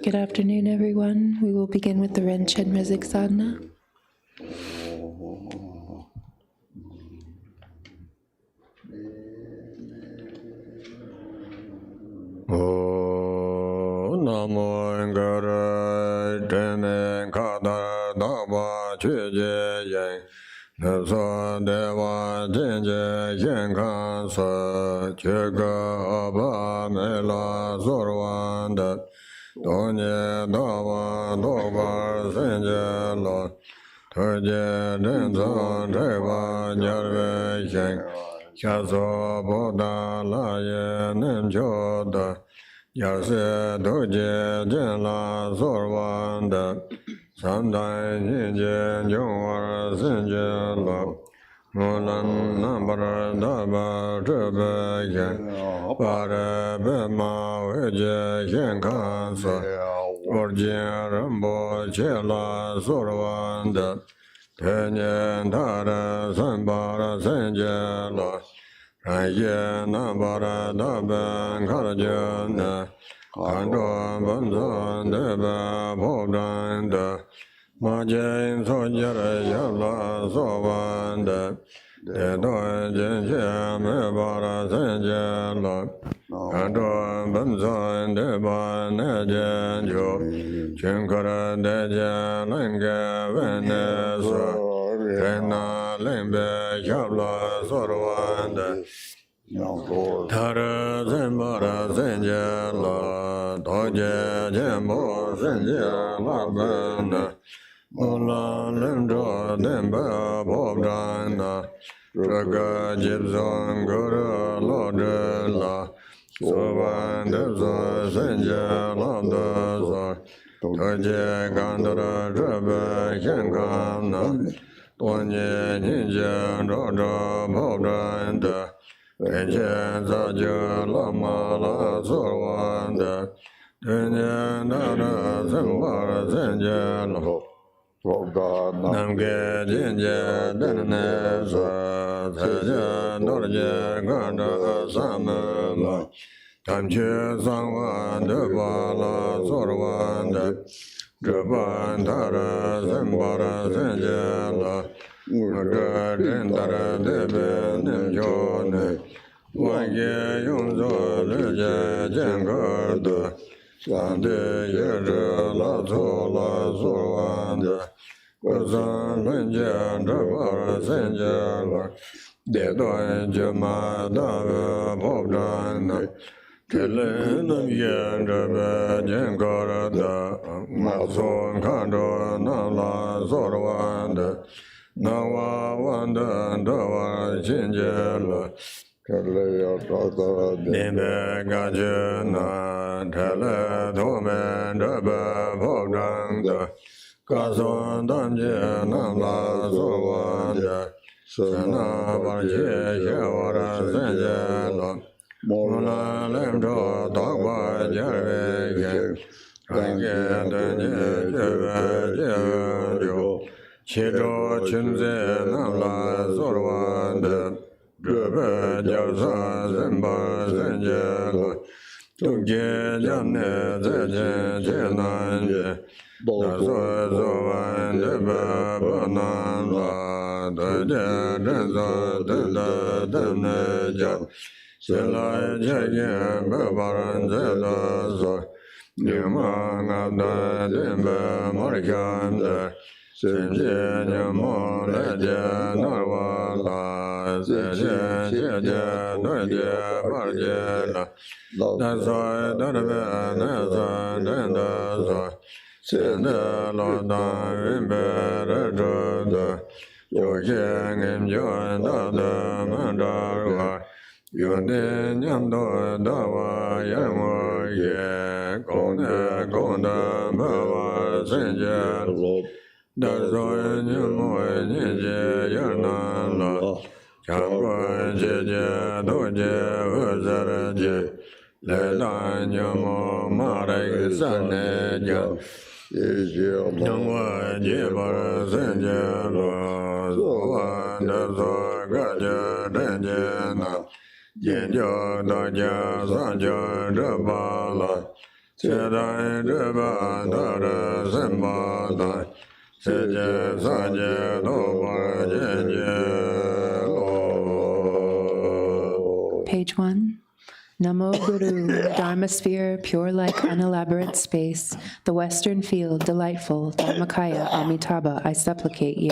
Good afternoon, everyone. We will begin with the CHENREZIG SADHANA. Namo Ngara Tene Kada Dava Chuje Yang Nasa Deva Jenje Yenkansa Chega Aba Mela Zorwanda Donye Dawa Doba Senje Lo Toje Denzo Treva Jarve Sheng Shaso Boda Laye Nemcho Da Yarse Doje Jenla Sorwanda Samdai Ninje Jongwar Senje Lo Mulan Nambar Daba Trebe Yen Pare Bema Veje Yen Kansa Orjin Rambo Chela Sorwanda Tenyen Tara Sanbara Senje Lo Raye Nambara Daben Karajana Kando Banzan Deba Pobdanda Majen Sojara Yabla Sovanda Dedo Jenje Mebara Senje Lo Kando Banzan Deba Nejenjo Chinkara Deja Lenge Venesa Rena Lembe Yabla Sorwanda Tara Zembara Senje Lo Doje Jembo Senje Labana Mula Lemdra Demba Bobdana Traga Gibson Guru Lodela Sovan Debza Senja Labdaza Toje Gandara Draba Yankana Tonye Ninja Roda Bobdanda Tenje Zaja Lama La Sorwanda Tenye Nara Zembara Senja Lo Namge Jinja Deneza Teja Norje Ganda Samala Tamche Sangwa Debala Sorwanda Jaban Tara Zembara Senjala Murda Dendara Debe Nimjone Wage Yungzo Leje Jengarda Sande Yere La Zola Sorwanda Gozan Lenja Dabara Senjala Dedoy Jama Dava Bobdana Telenam Yendaba Jengarada Mazon Kando Nala Zorwanda Nawa Wanda Dawa Jinjela Nimbe Gajana Tele Tome Daba Bobdanda Kazon Damje Nala Zorwanda Sana Barje Yawara Zenjela Mula Lemdo Dogba Jarve Range Danye Jeve Jejo Chido Chinze Namla Zorwanda Drebe Jasa Zemba Zenjela Tukje Jamne Zeje Jenanje Naso Zovan Deba Bananla Deje Denzo Denda Demneja Sela Jaye Babaran Zela So Nimangada Dimba Marikanda Senje Nyamo Leje Narwala Seje Seje Doje Barjela Naso Darbe Nasa Denda So Sende Loda Rimbe Rejoda Joje Ngimjo Dada Mandarwa Yonde Nyamdo Dawa Yamo Ye Kone Konda Baba Senje Dazo Nyamo Nije Yarnala Changwa Jeje Doje Vazaraje Leda Nyamo Marek Saneja Nyamwa Jebara Senje Lo Zowa Dazo Gaja Denjena Jenjo Daja Sanja Debala Sedai Deba Dara Sembala Seje Sanje Doba Jenje Lo. Page 1. Namo Guru, the Dharma sphere, pure like unelaborate space, the western field, delightful, Dharmakaya, Amitabha, I supplicate you.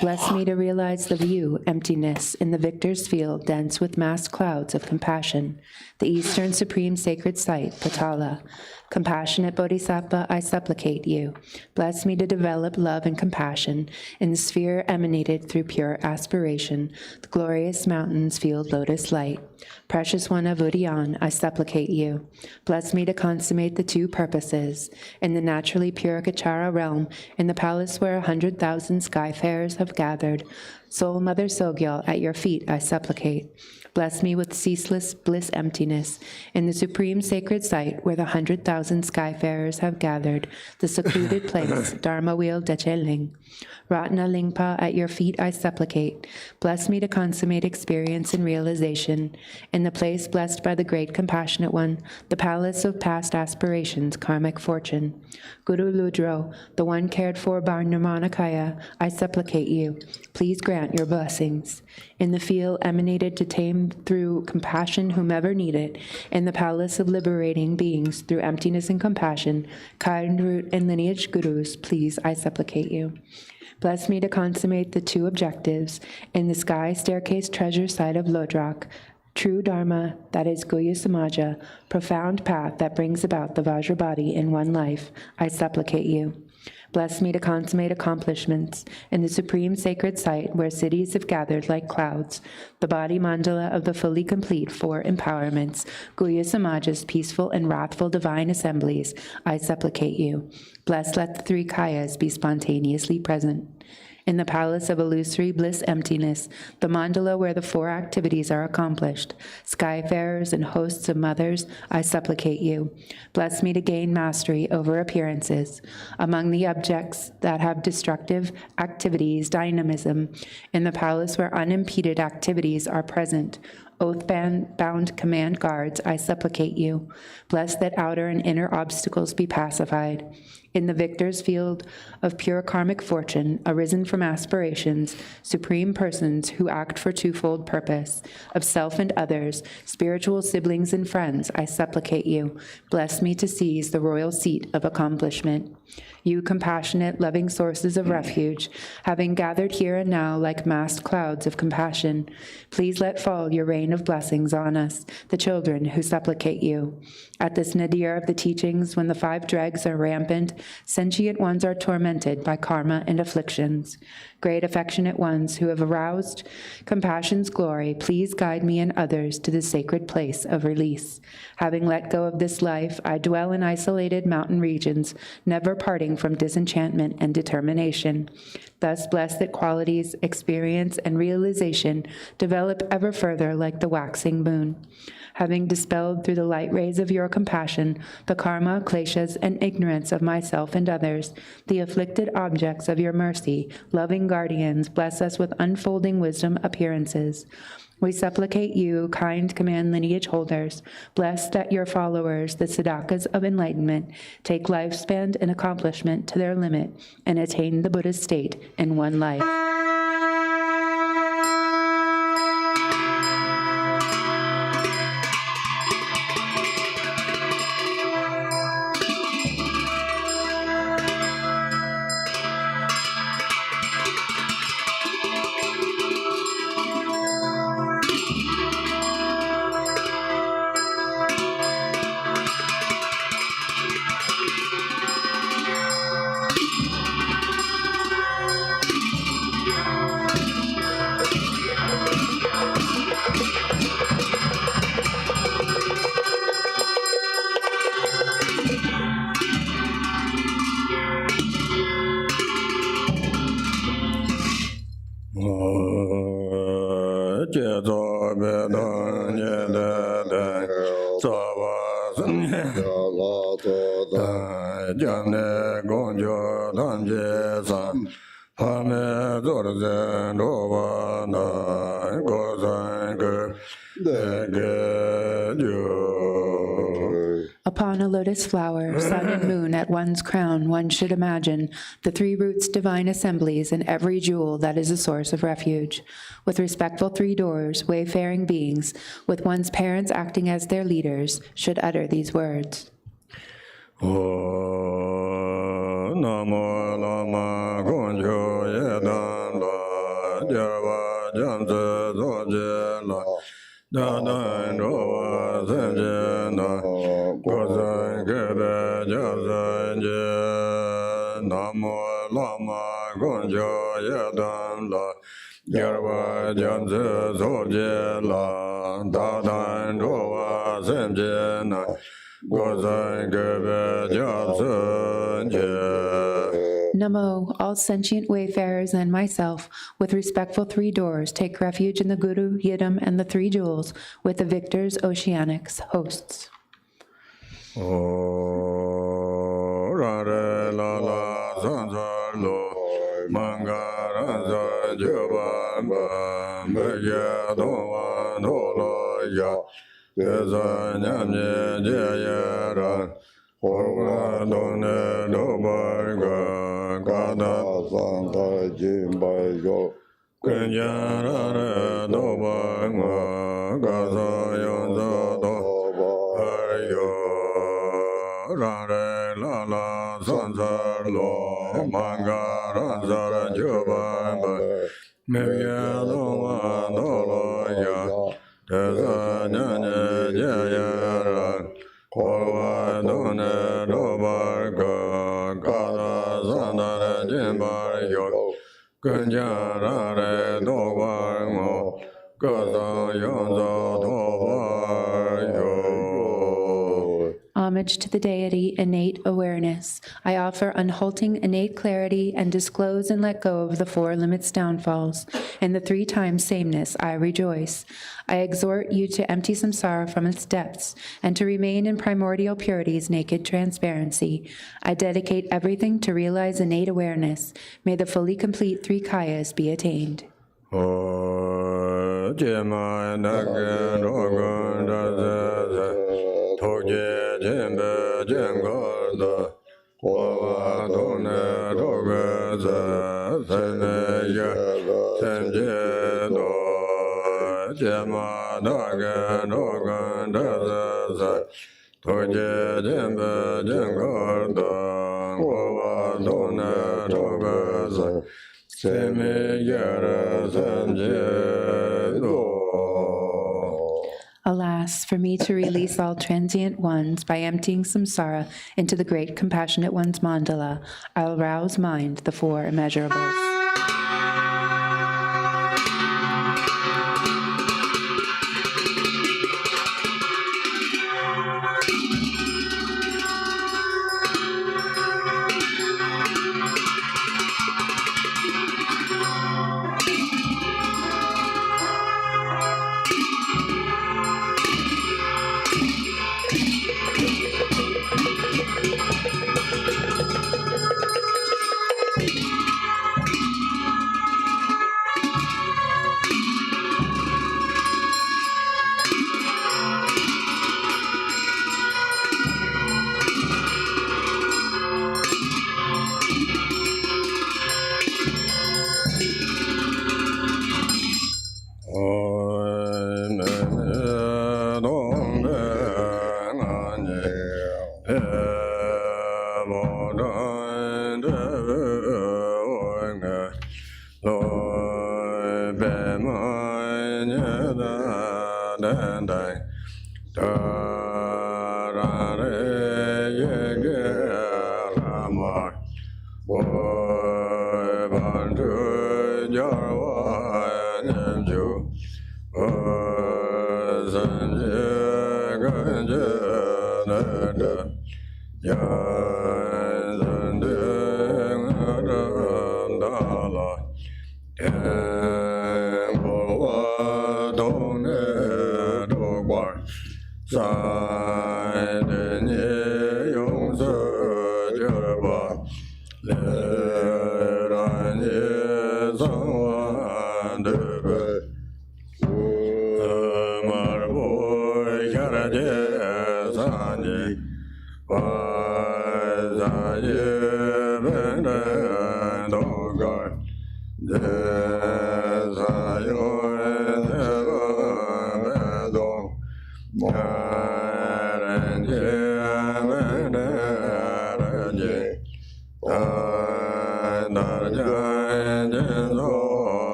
Bless me to realize the view, emptiness, in the victor's field, dense with massed clouds of compassion, the eastern supreme sacred site, Patala. Compassionate Bodhisattva, I supplicate you. Bless me to develop love and compassion in the sphere emanated through pure aspiration, the glorious mountains field lotus light. Precious one of Udyan, I supplicate you. Bless me to consummate the two purposes in the naturally pure Kachara realm, in the palace where 100,000 skyfarers have gathered. Soul Mother Sogyal, at your feet I supplicate. Bless me with ceaseless bliss emptiness in the supreme sacred site where the 100,000 skyfarers have gathered, the secluded place, Dharma Wheel Decheling. Ratna Lingpa, at your feet I supplicate. Bless me to consummate experience and realization in the place blessed by the great compassionate one, the palace of past aspirations, karmic fortune. Guru Ludro, the one cared for by Nirmanakaya, I supplicate you. Please grant your blessings. In the field emanated to tame through compassion whomever need it, in the palace of liberating beings through emptiness and compassion, kind root and lineage gurus, please, I supplicate you. Bless me to consummate the two objectives in the sky staircase treasure site of Lodrak, true Dharma, that is Guhya Samaja, profound path that brings about the Vajrabody in one life, I supplicate you. Bless me to consummate accomplishments in the supreme sacred site where cities have gathered like clouds, the body mandala of the fully complete four empowerments, Guhya Samaja's peaceful and wrathful divine assemblies, I supplicate you. Bless let the three kayas be spontaneously present. In the palace of illusory bliss emptiness, the mandala where the four activities are accomplished, skyfarers and hosts of mothers, I supplicate you. Bless me to gain mastery over appearances. Among the objects that have destructive activities, dynamism, in the palace where unimpeded activities are present, oath-bound command guards, I supplicate you. Bless that outer and inner obstacles be pacified. In the victor's field of pure karmic fortune, arisen from aspirations, supreme persons who act for twofold purpose, of self and others, spiritual siblings and friends, I supplicate you. Bless me to seize the royal seat of accomplishment. You compassionate, loving sources of refuge, having gathered here and now like massed clouds of compassion, please let fall your rain of blessings on us, the children who supplicate you. At this nadir of the teachings, when the five dregs are rampant, sentient ones are tormented by karma and afflictions. Great affectionate ones who have aroused compassion's glory, please guide me and others to the sacred place of release. Having let go of this life, I dwell in isolated mountain regions, never parting from disenchantment and determination. Thus bless that qualities, experience, and realization develop ever further like the waxing moon. Having dispelled through the light rays of your compassion the karma, kleshas, and ignorance of myself and others, the afflicted objects of your mercy, loving guardians, bless us with unfolding wisdom appearances. We supplicate you, kind command lineage holders, bless that your followers, the Siddhakas of enlightenment, take lifespan and accomplishment to their limit and attain the Buddha state in one life. Upon upon a lotus flower, sun and moon at one's crown, one should imagine the three roots, divine assemblies, and every jewel that is a source of refuge. With respectful three doors, wayfaring beings, with one's parents acting as their leaders, should utter these words. Namo lama gonjo yedan la jarva jamse zoje la dadan roa zenje na gozan kebe jazan je Namo lama gonjo yedan la jarva jamse zoje la dadan roa zenje na Namo, all sentient wayfarers and myself, with respectful three doors, take refuge in the Guru, Yidam, and the three jewels, with the victors, oceanics, hosts. Homage to the deity, innate awareness. I offer unhalting innate clarity and disclose and let go of the four limits downfalls. In the three times sameness, I rejoice. I exhort you to empty samsara from its depths and to remain in primordial purity's naked transparency. I dedicate everything to realize innate awareness. May the fully complete three kayas be attained. Alas, for me to release all transient ones by emptying samsara into the great compassionate one's mandala, I'll rouse mind the four immeasurables.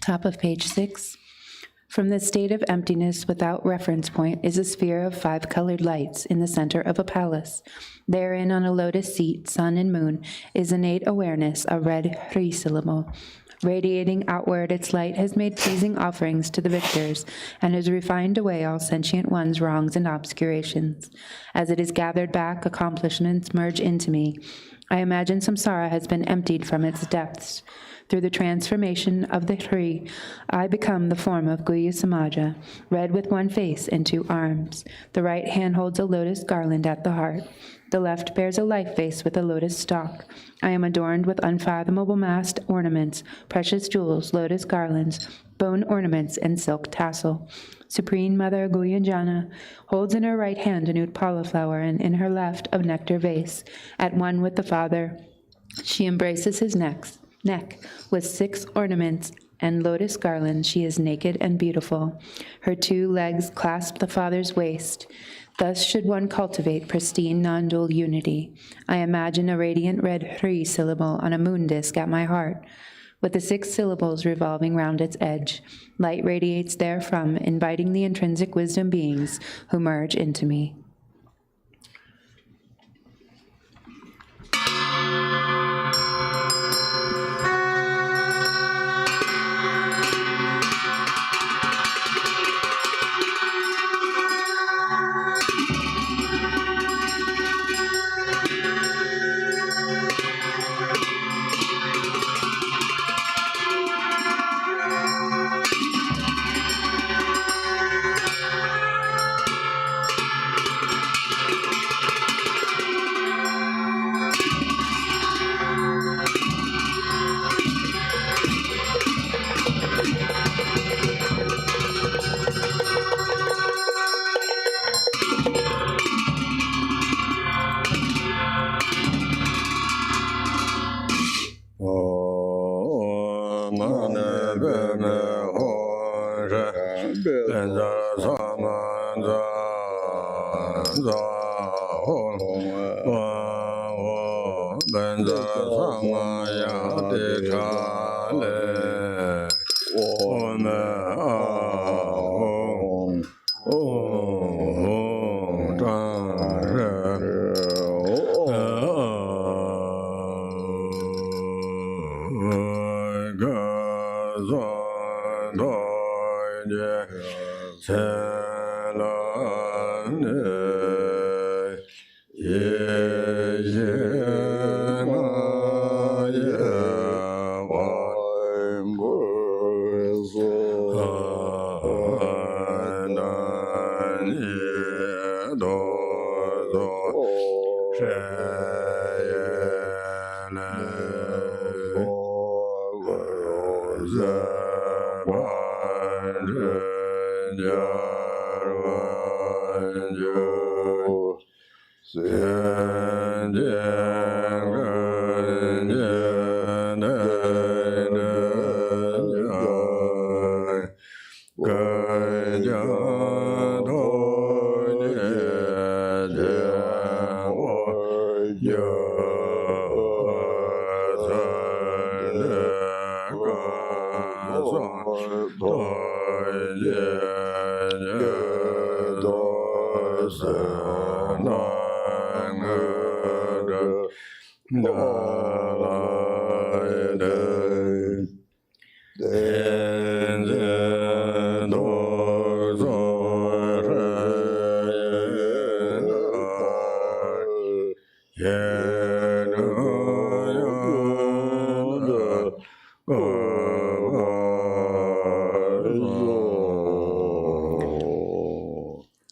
Top of page 6. From the state of emptiness without reference point is a sphere of 5 colored lights in the center of a palace. Therein, on a lotus seat, sun and moon, is innate awareness, a red Hri syllable. Radiating outward, its light has made pleasing offerings to the victors and has refined away all sentient ones' wrongs and obscurations. As it is gathered back, accomplishments merge into me. I imagine samsara has been emptied from its depths. Through the transformation of the Hri, I become the form of Guhya Samaja, red with one face and 2 arms. The right hand holds a lotus garland at the heart. The left bears a life vase with a lotus stalk. I am adorned with unfathomable massed ornaments, precious jewels, lotus garlands, bone ornaments, and silk tassel. Supreme Mother Guyanjana holds in her right hand a Utpala flower, and in her left a nectar vase. At one with the Father, she embraces his neck. With 6 ornaments and lotus garlands, she is naked and beautiful. Her 2 legs clasp the Father's waist. Thus should one cultivate pristine non-dual unity. I imagine a radiant red Hri syllable on a moon disk at my heart, with the 6 syllables revolving round its edge. Light radiates therefrom, inviting the intrinsic wisdom beings who merge into me.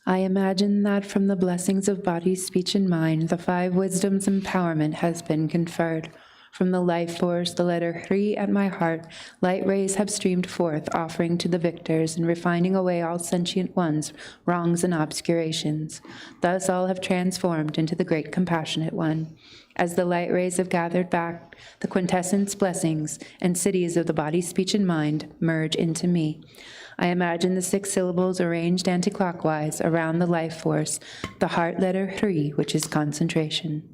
I imagine that from the blessings of body, speech, and mind, the 5 wisdoms empowerment has been conferred. From the life force, the letter Hri at my heart, light rays have streamed forth, offering to the victors and refining away all sentient ones, wrongs and obscurations. Thus all have transformed into the great compassionate one. As the light rays have gathered back, the quintessence blessings and cities of the body, speech, and mind merge into me. I imagine the 6 syllables arranged anti-clockwise around the life force, the heart letter Hri, which is concentration.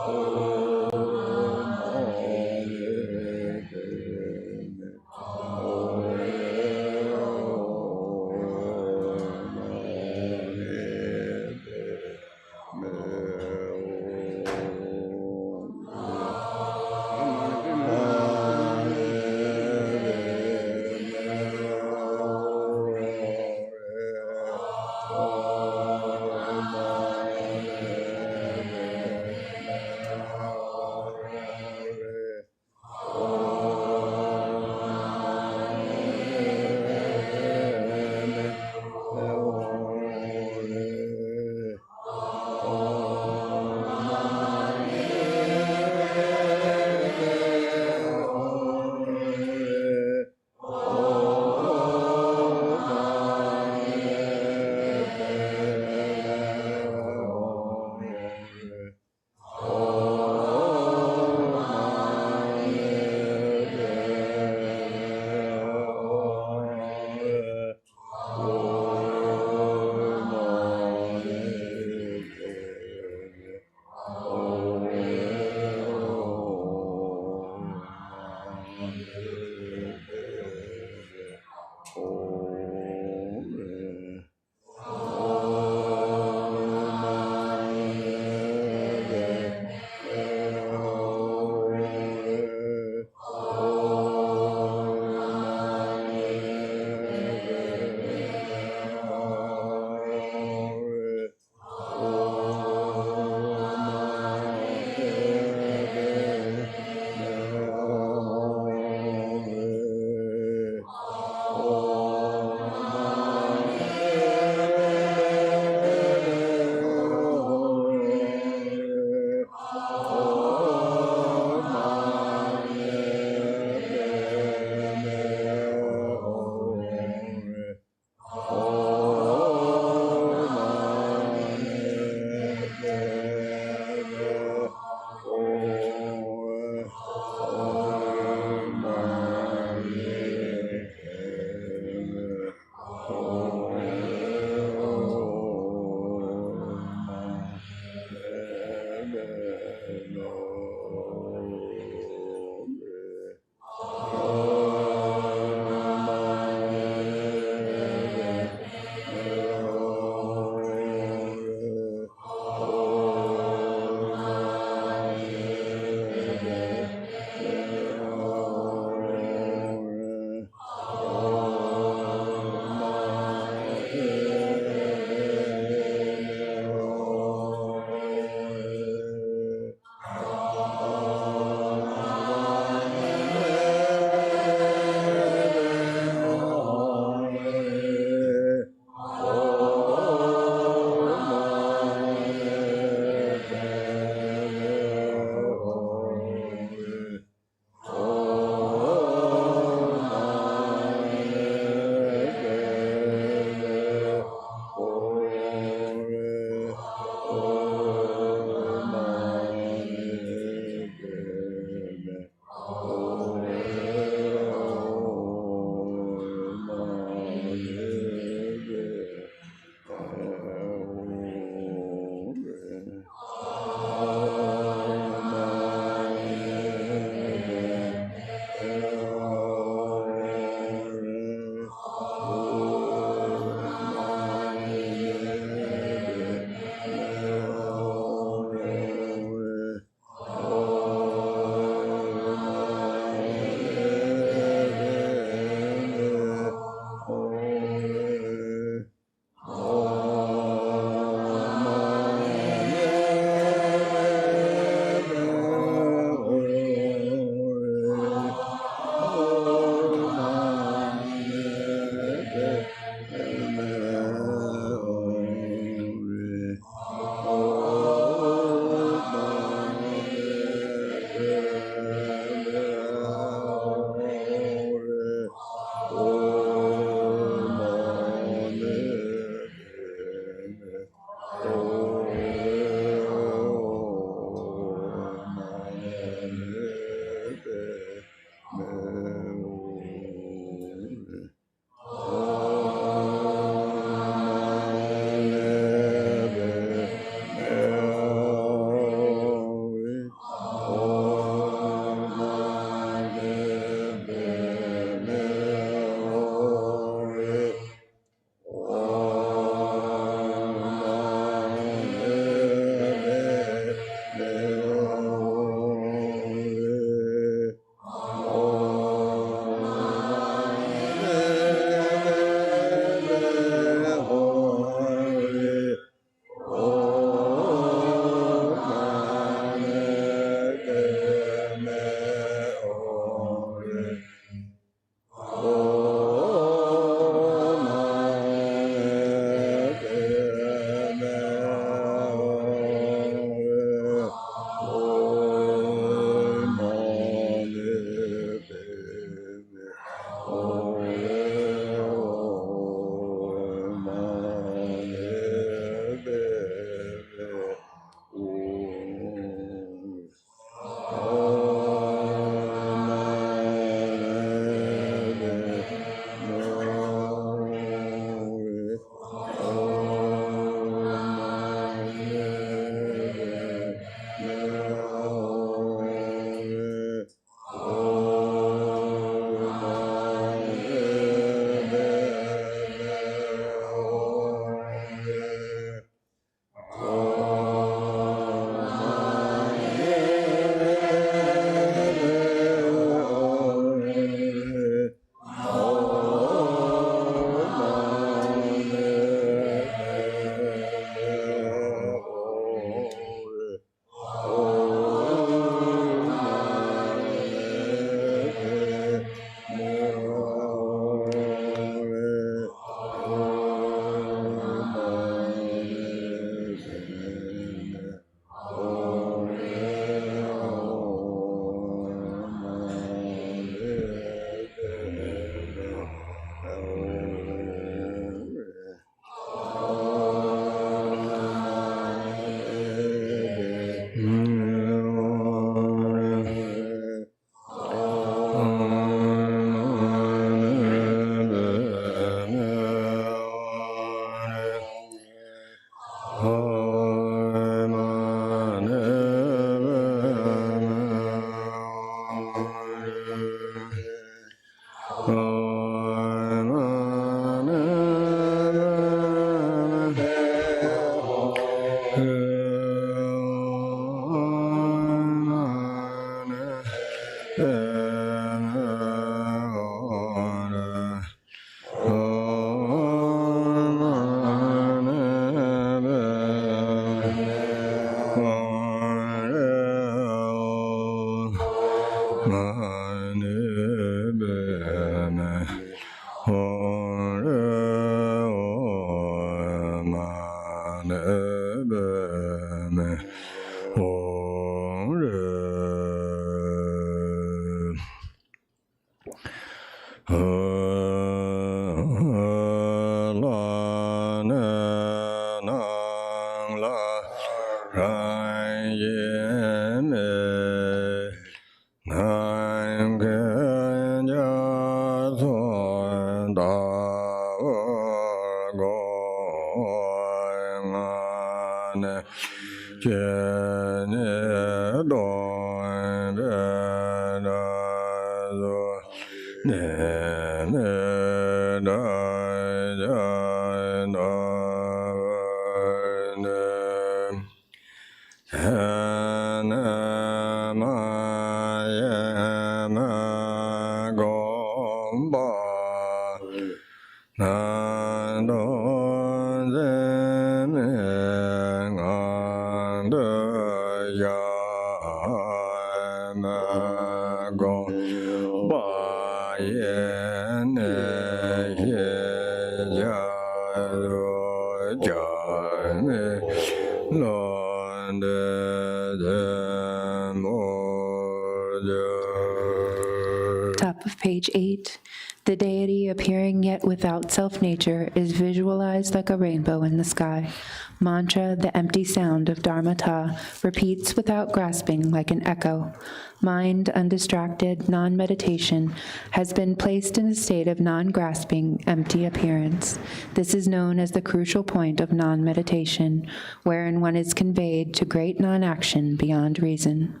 Top of page 8. The deity appearing yet without self-nature is visualized like a rainbow in the sky. Mantra, the empty sound of Dharmata, repeats without grasping like an echo. Mind, undistracted, non-meditation, has been placed in a state of non-grasping, empty appearance. This is known as the crucial point of non-meditation, wherein one is conveyed to great non-action beyond reason.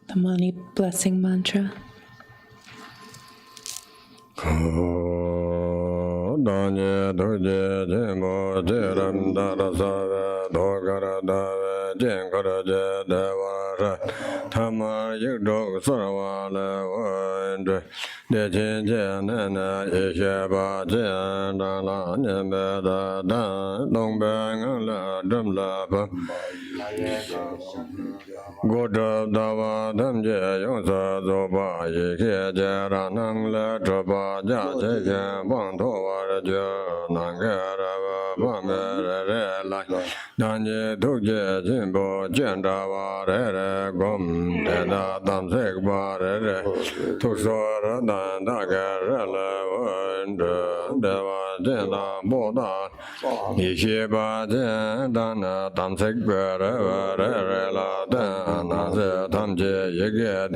The Mani blessing mantra. Danye Doje Jimbo Jiram Dara Save Dogara Dave Jinkara Jedevara Tamar Yugdog Sarawale Wendre Dejin Jenena Isheba Jendala Nyembeda Dan Dongbang La Dumlapa Goda Dava Damje Yonsa Zoba Yike Jaranang La Traba Jaje Bantova Nangara Bamere Danye Dugje Jimbo Jendava Rere Gom Deda Damsek Barere Tuxora Dandagarela Deva Jenda Boda Isheba Jendana Damsek Barere La Dana Tamje Yeged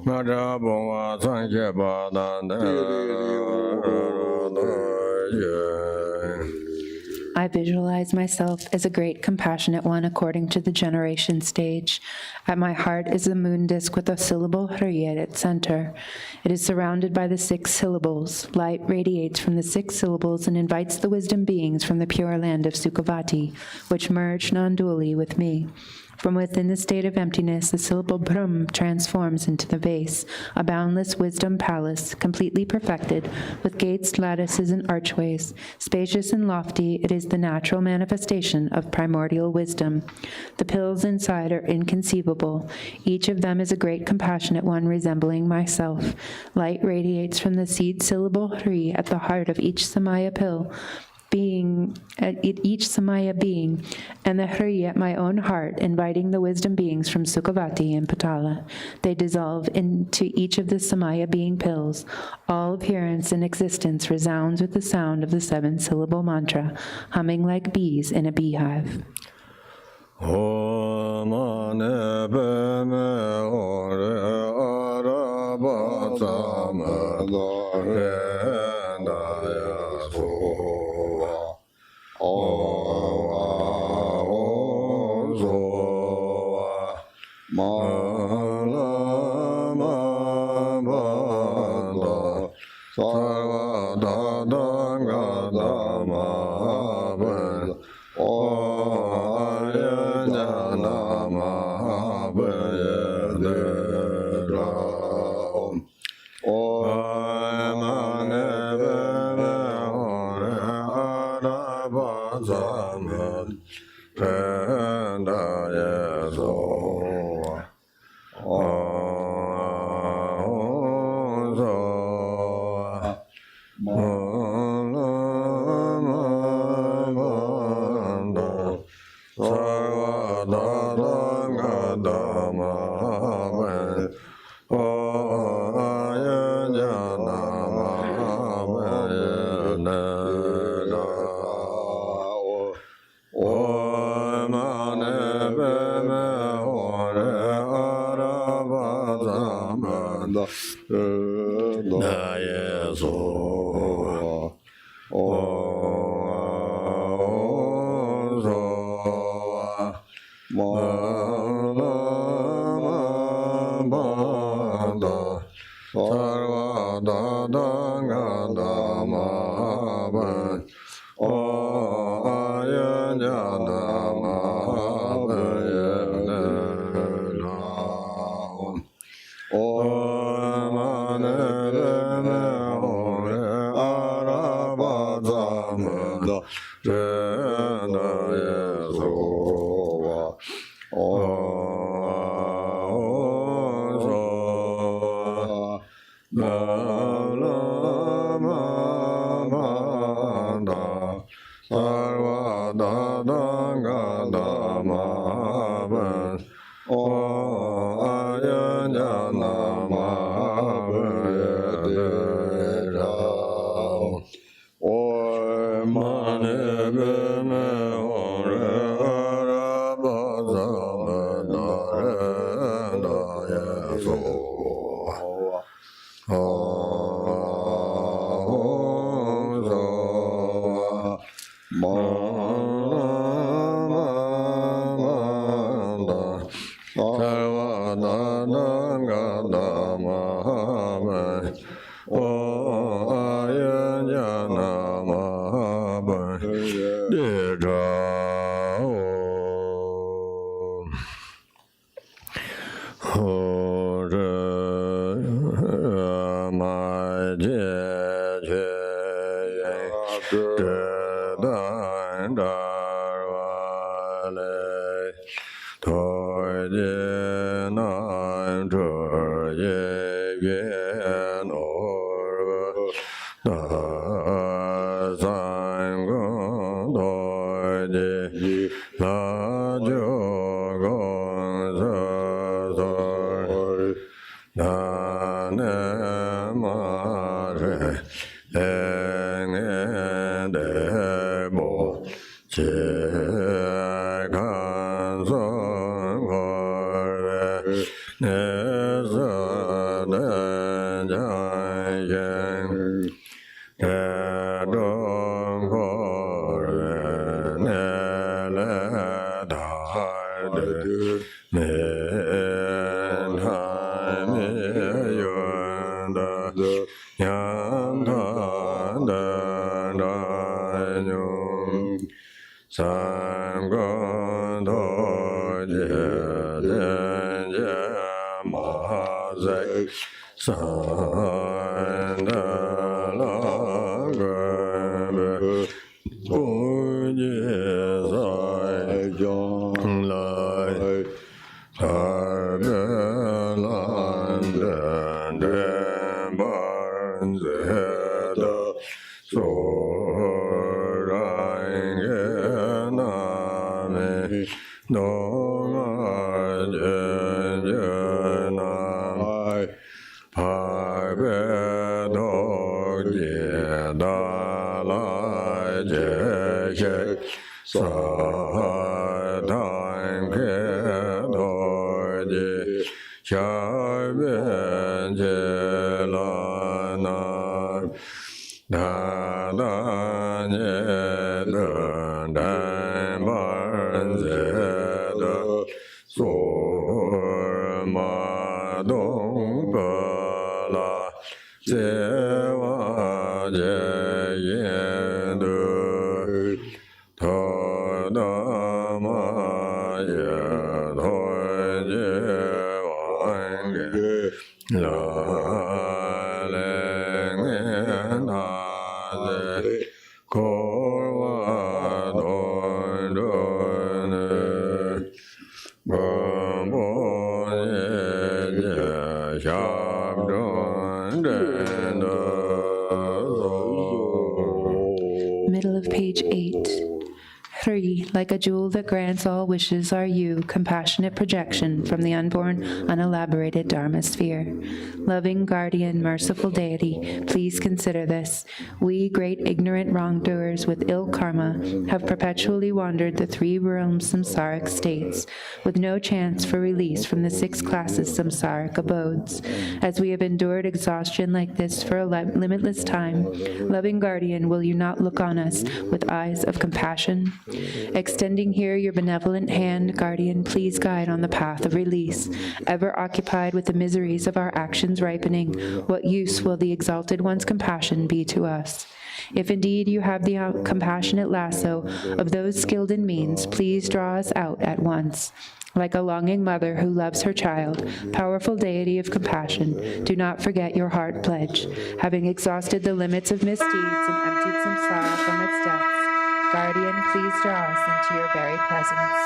Madabova Sanke Badan I visualize myself as a great compassionate one according to the generation stage. At my heart is the moon disk with a syllable Hri at its center. It is surrounded by the 6 syllables. Light radiates from the 6 syllables and invites the wisdom beings from the pure land of Sukhavati, which merge non-dually with me. From within the state of emptiness, the syllable Brahm transforms into the vase, a boundless wisdom palace, completely perfected, with gates, lattices, and archways. Spacious and lofty, it is the natural manifestation of primordial wisdom. The pills inside are inconceivable. Each of them is a great compassionate one resembling myself. Light radiates from the seed syllable Hri at the heart of each samaya pill, each samaya being, and the Hri at my own heart, inviting the wisdom beings from Sukhavati and Patala. They dissolve into each of the samaya being pills. All appearance and existence resounds with the sound of the 7-syllable mantra, humming like bees in a beehive. Middle of page 8. 3. Like a jewel that grants all wishes are you, compassionate projection from the unborn, unelaborated Dharma sphere. Loving, guardian, merciful deity, please consider this. We, great ignorant wrongdoers with ill karma, have perpetually wandered the 3 realms samsaric states, with no chance for release from the 6 classes samsaric abodes. As we have endured exhaustion like this for a limitless time, loving guardian, will you not look on us with eyes of compassion? Extending here your benevolent hand, guardian, please guide on the path of release. Ever occupied with the miseries of our actions ripening, what use will the Exalted One's compassion be to us? If indeed you have the compassionate lasso of those skilled in means, please draw us out at once. Like a longing mother who loves her child, powerful deity of compassion, do not forget your heart pledge. Having exhausted the limits of misdeeds and emptied samsara from its depths, guardian, please draw us into your very presence.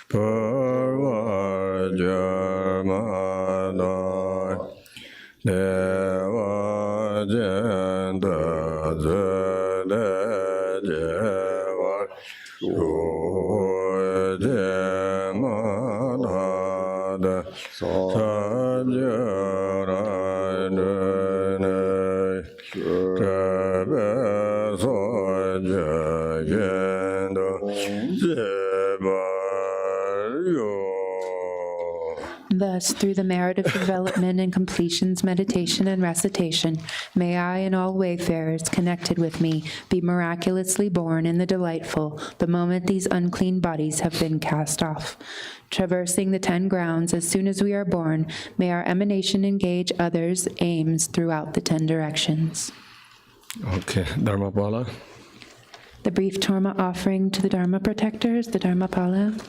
Purvaja Thus, through the merit of development and completions, meditation, and recitation, may I and all wayfarers connected with me be miraculously born in the delightful the moment these unclean bodies have been cast off. Traversing the 10 grounds as soon as we are born, may our emanation engage others' aims throughout the 10 directions. Okay, Dharmapala. The brief Torma offering to the Dharma protectors, the Dharmapala.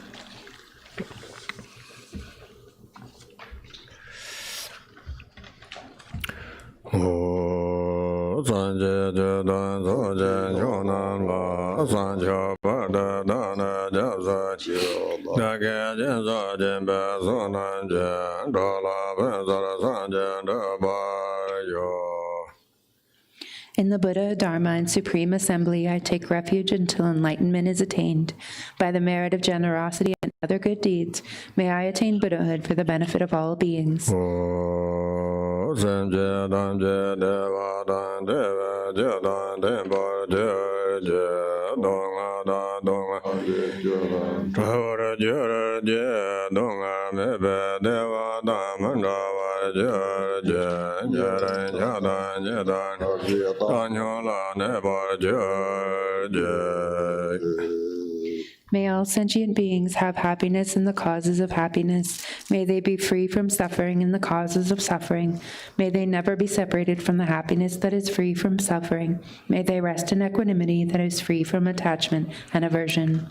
In the Buddha, Dharma, and Supreme Assembly, I take refuge until enlightenment is attained. By the merit of generosity and other good deeds, may I attain Buddhahood for the benefit of all beings. May all sentient beings have happiness in the causes of happiness. May they be free from suffering in the causes of suffering. May they never be separated from the happiness that is free from suffering. May they rest in equanimity that is free from attachment and aversion.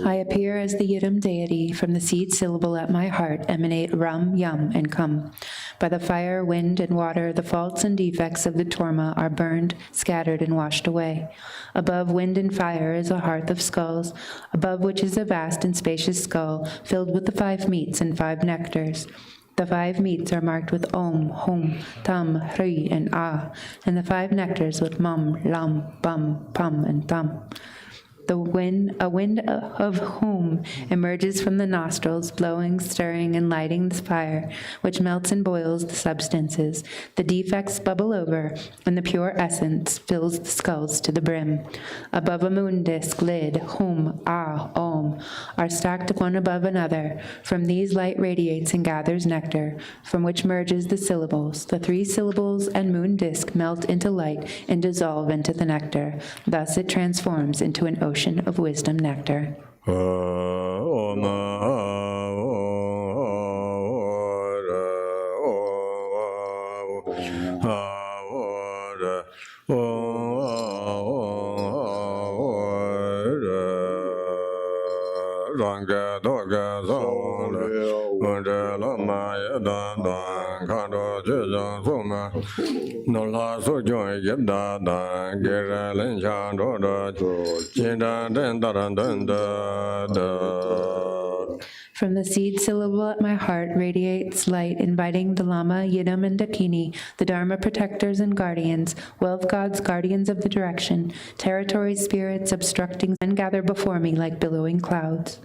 I appear as the Yidam deity. From the seed syllable at my heart emanate Ram, Yum, and Kum. By the fire, wind, and water, the faults and defects of the Torma are burned, scattered, and washed away. Above wind and fire is a hearth of skulls, above which is a vast and spacious skull, filled with the 5 meats and 5 nectars. The 5 meats are marked with Om, Hum, Tam, Hri, and Ah, and the 5 nectars with Mum, Lam, Bum, Pum, and Thum. A wind of Hum emerges from the nostrils, blowing, stirring, and lighting the fire, which melts and boils the substances. The defects bubble over, and the pure essence fills the skulls to the brim. Above a moon disk lid, Hum, Ah, Om, are stacked one above another. From these light radiates and gathers nectar, from which merges the syllables. The 3 syllables and moon disk melt into light and dissolve into the nectar. Thus it transforms into an ocean of wisdom nectar. From the seed syllable at my heart radiates light, inviting the Lama, Yidam, and Dakini, the Dharma protectors and guardians, wealth gods, guardians of the direction, territory spirits obstructing, and gather before me like billowing clouds.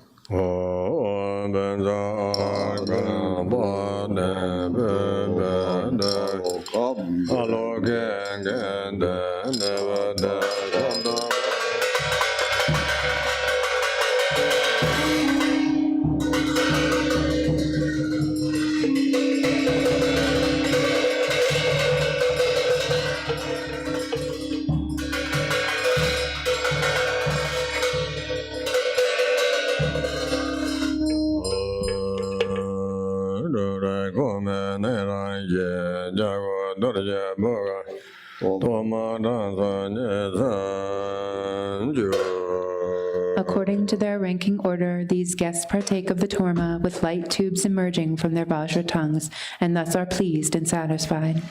According to their ranking order, these guests partake of the Torma with light tubes emerging from their Vajra tongues, and thus are pleased and satisfied.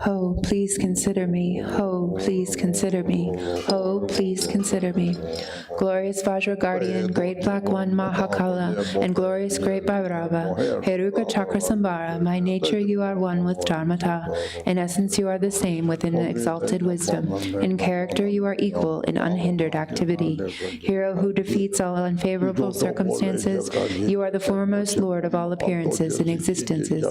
Ho, please consider me. Ho, please consider me. Ho, please consider me. Glorious Vajra Guardian, Great Black One Mahakala, and Glorious Great Bhairava, Heruka Chakra Sambhara, my nature you are one with Dharmata. In essence you are the same within exalted wisdom. In character you are equal in unhindered activity. Hero who defeats all unfavorable circumstances, you are the foremost Lord of all appearances and existences.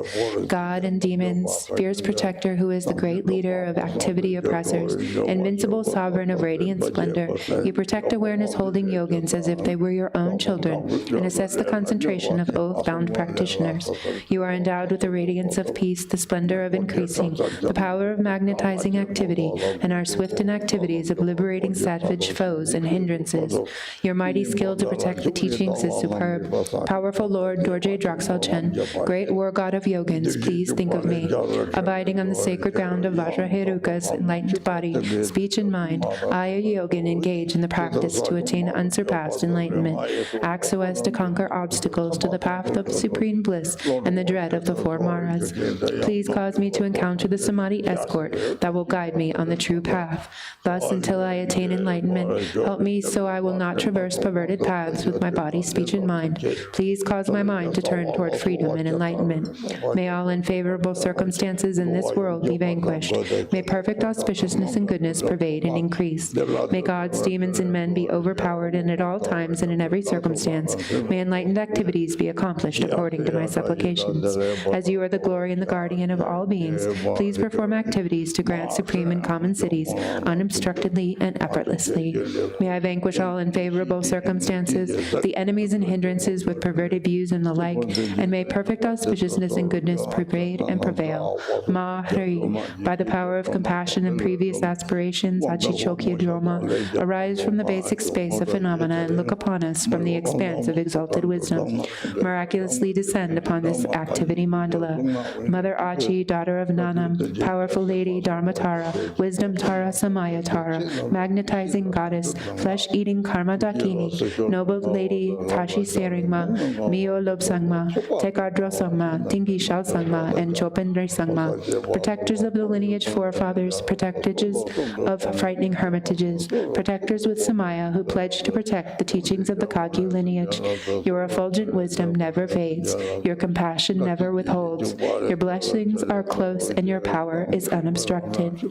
God and demons, fierce protector who is as the great leader of activity oppressors, invincible sovereign of radiant splendor. You protect awareness holding yogins as if they were your own children, and assess the concentration of oath-bound practitioners. You are endowed with the radiance of peace, the splendor of increasing, the power of magnetizing activity, and are swift in activities of liberating savage foes and hindrances. Your mighty skill to protect the teachings is superb. Powerful Lord Dorje Dragtsal Chen, great war god of yogins, please think of me. Abiding on the sacred ground of Vajraheruka's enlightened body, speech, and mind, I, a yogin, engage in the practice to attain unsurpassed enlightenment. Act so as to conquer obstacles to the path of supreme bliss and the dread of the four maras. Please cause me to encounter the samadhi escort that will guide me on the true path. Thus, until I attain enlightenment, help me so I will not traverse perverted paths with my body, speech, and mind. Please cause my mind to turn toward freedom and enlightenment. May all unfavorable circumstances in this world be vanquished. May perfect auspiciousness and goodness pervade and increase. May God's demons and men be overpowered, and at all times and in every circumstance, may enlightened activities be accomplished according to my supplications. As you are the glory and the guardian of all beings, please perform activities to grant supreme and common cities unobstructedly and effortlessly. May I vanquish all unfavorable circumstances, the enemies and hindrances with perverted views and the like, and may perfect auspiciousness and goodness pervade and prevail. Ma Hari, by the power of compassion and previous aspirations, Achichokya Torma, arise from the basic space of phenomena and look upon us from the expanse of exalted wisdom. Miraculously descend upon this activity mandala. Mother Achi, daughter of Nanam, powerful lady Dharmatara, wisdom Tara, samaya Tara, magnetizing goddess, flesh-eating karma dakini, noble lady Tashi Seringma, Mio Lobsangma, Tekadro Sangma, Tingi Shao Sangma, and Chopendra Sangma, protectors of the lineage forefathers, protectors of frightening hermitages, protectors with samaya who pledge to protect the teachings of the Kagyu lineage. Your effulgent wisdom never fades, your compassion never withholds, your blessings are close, and your power is unobstructed.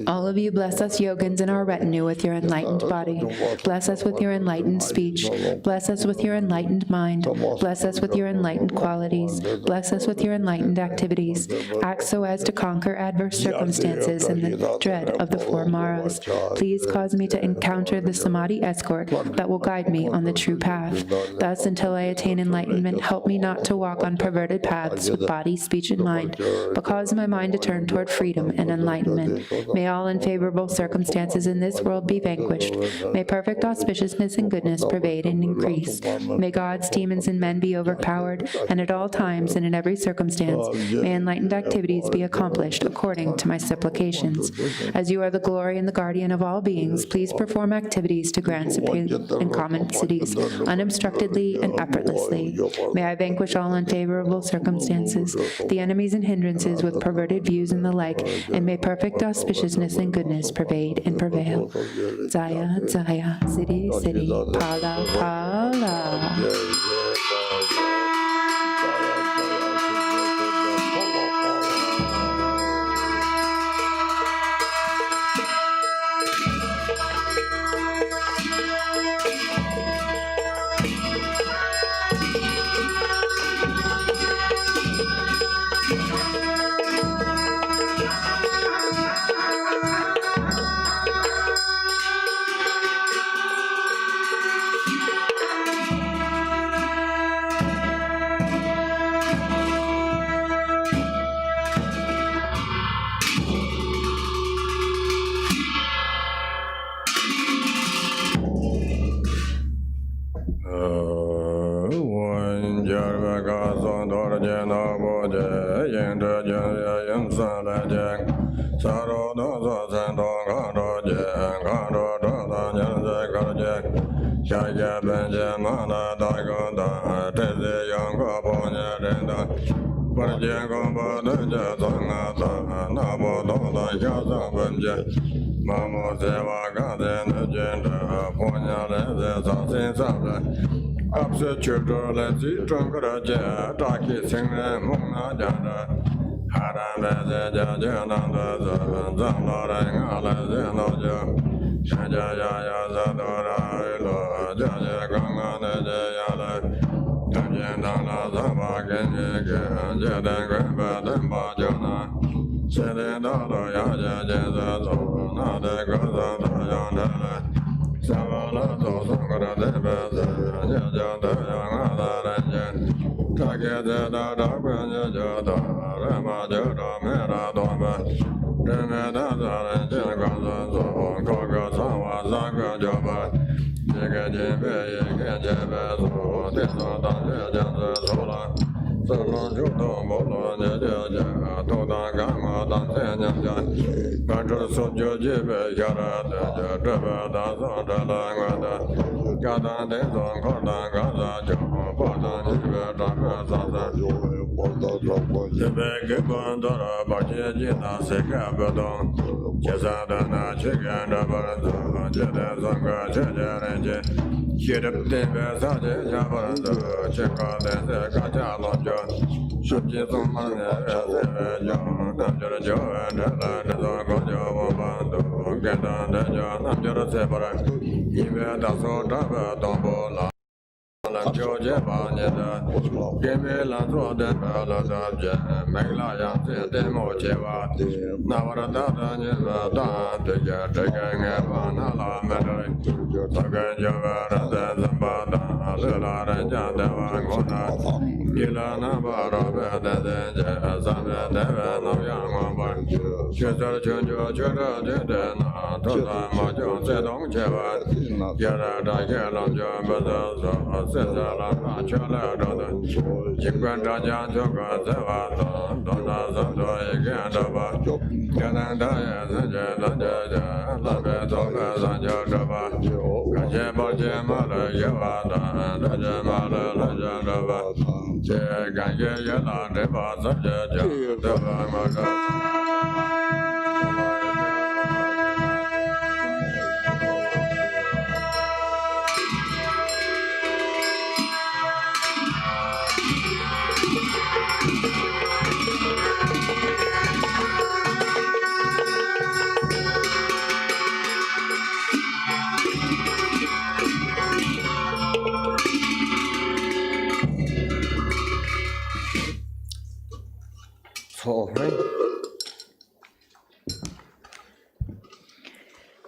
All of you bless us yogins in our retinue with your enlightened body. Bless us with your enlightened speech. Bless us with your enlightened mind. Bless us with your enlightened qualities. Bless us with your enlightened activities. Act so as to conquer adverse circumstances and the dread of the four maras. Please cause me to encounter the samadhi escort that will guide me on the true path. Thus, until I attain enlightenment, help me not to walk on perverted paths with body, speech, and mind, but cause my mind to turn toward freedom and enlightenment. May all unfavorable circumstances in this world be vanquished. May perfect auspiciousness and goodness pervade and increase. May God's demons and men be overpowered, and at all times and in every circumstance, may enlightened activities be accomplished according to my supplications. As you are the glory and the guardian of all beings, please perform activities to grant supreme and common cities unobstructedly and effortlessly. May I vanquish all unfavorable circumstances, the enemies and hindrances with perverted views and the like, and may perfect auspiciousness and goodness pervade and prevail. Zaya, Zaya, Siddhi, Siddhi, Pala, Pala.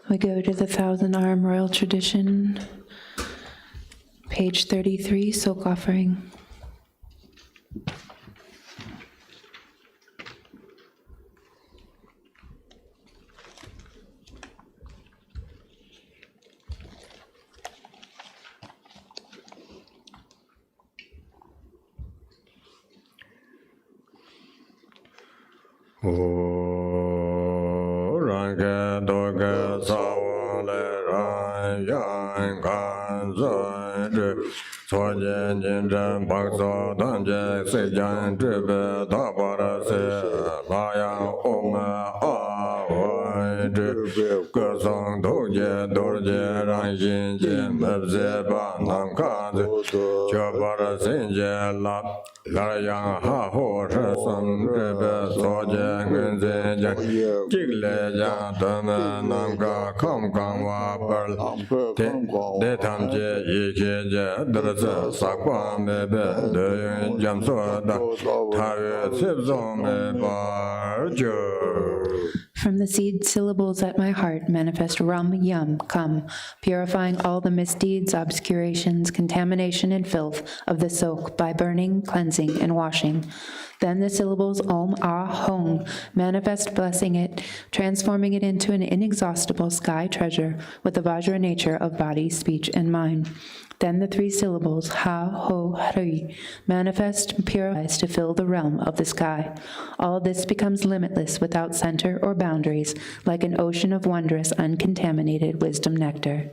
We go to the Thousand Arm Royal Tradition, page 33, Silk Offering. From the seed syllables at my heart manifest rum, yum, come, purifying all the misdeeds, obscurations, contamination, and filth of the silk by burning, cleansing, and washing. Then the syllables Om, Ah, Hong manifest, blessing it, transforming it into an inexhaustible sky treasure with the Vajra nature of body, speech, and mind. Then the three syllables Ha, Ho, Hari manifest and purifies to fill the realm of the sky. All this becomes limitless without center or boundaries, like an ocean of wondrous, uncontaminated wisdom nectar.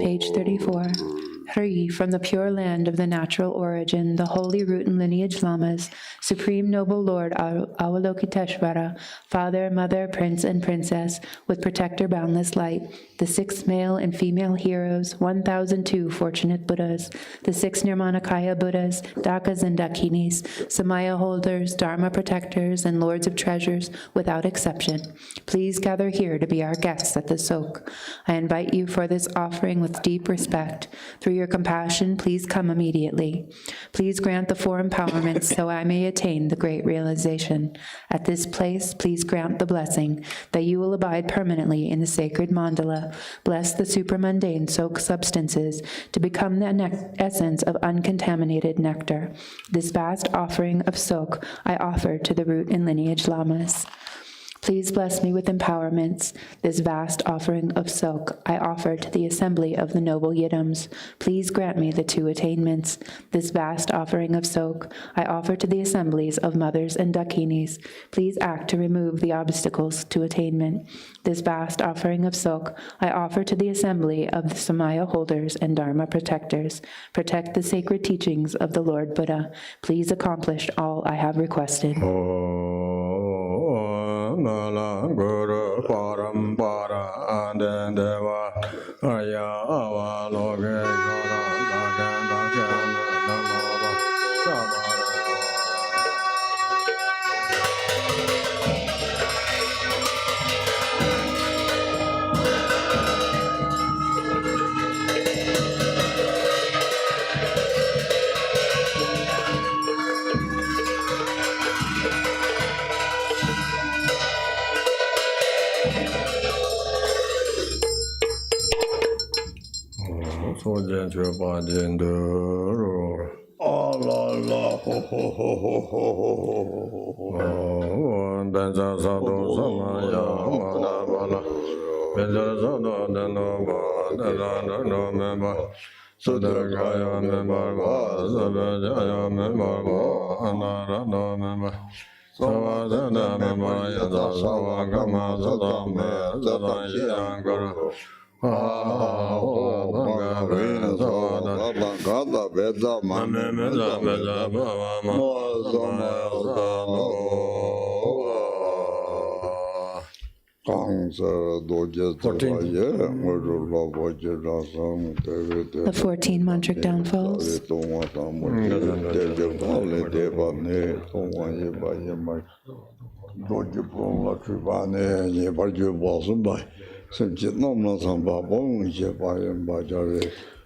Page 34. Hri, from the pure land of the natural origin, the holy root and lineage lamas, Supreme Noble Lord Avalokiteshvara, Father, Mother, Prince, and Princess, with Protector Boundless Light, the 6 male and female heroes, 1002 fortunate Buddhas, the 6 Nirmanakaya Buddhas, Dakas and Dakinis, Samaya holders, Dharma protectors, and Lords of Treasures, without exception. Please gather here to be our guests at the Sok. I invite you for this offering with deep respect. Through your compassion, please come immediately. Please grant the 4 empowerments so I may attain the great realization. At this place, please grant the blessing that you will abide permanently in the sacred Mandala. Bless the supramundane Sok substances to become the essence of uncontaminated nectar. This vast offering of Sok I offer to the root and lineage lamas. Please bless me with empowerments. This vast offering of Sok I offer to the assembly of the noble Yidams. Please grant me the 2 attainments. This vast offering of Sok I offer to the assemblies of mothers and Dakinis. Please act to remove the obstacles to attainment. This vast offering of Sok I offer to the assembly of the Samaya holders and Dharma protectors. Protect the sacred teachings of the Lord Buddha. Please accomplish all I have requested. Mandala Guru Parampara Adendeva Aya Avaloke Gora Dagan Dagan Namava Sabara. Sojen Chupa Jinduru. Allah, ho ho ho ho ho ho ho. Benza Sadu Samaya Mandala. The 14 mantric downfalls.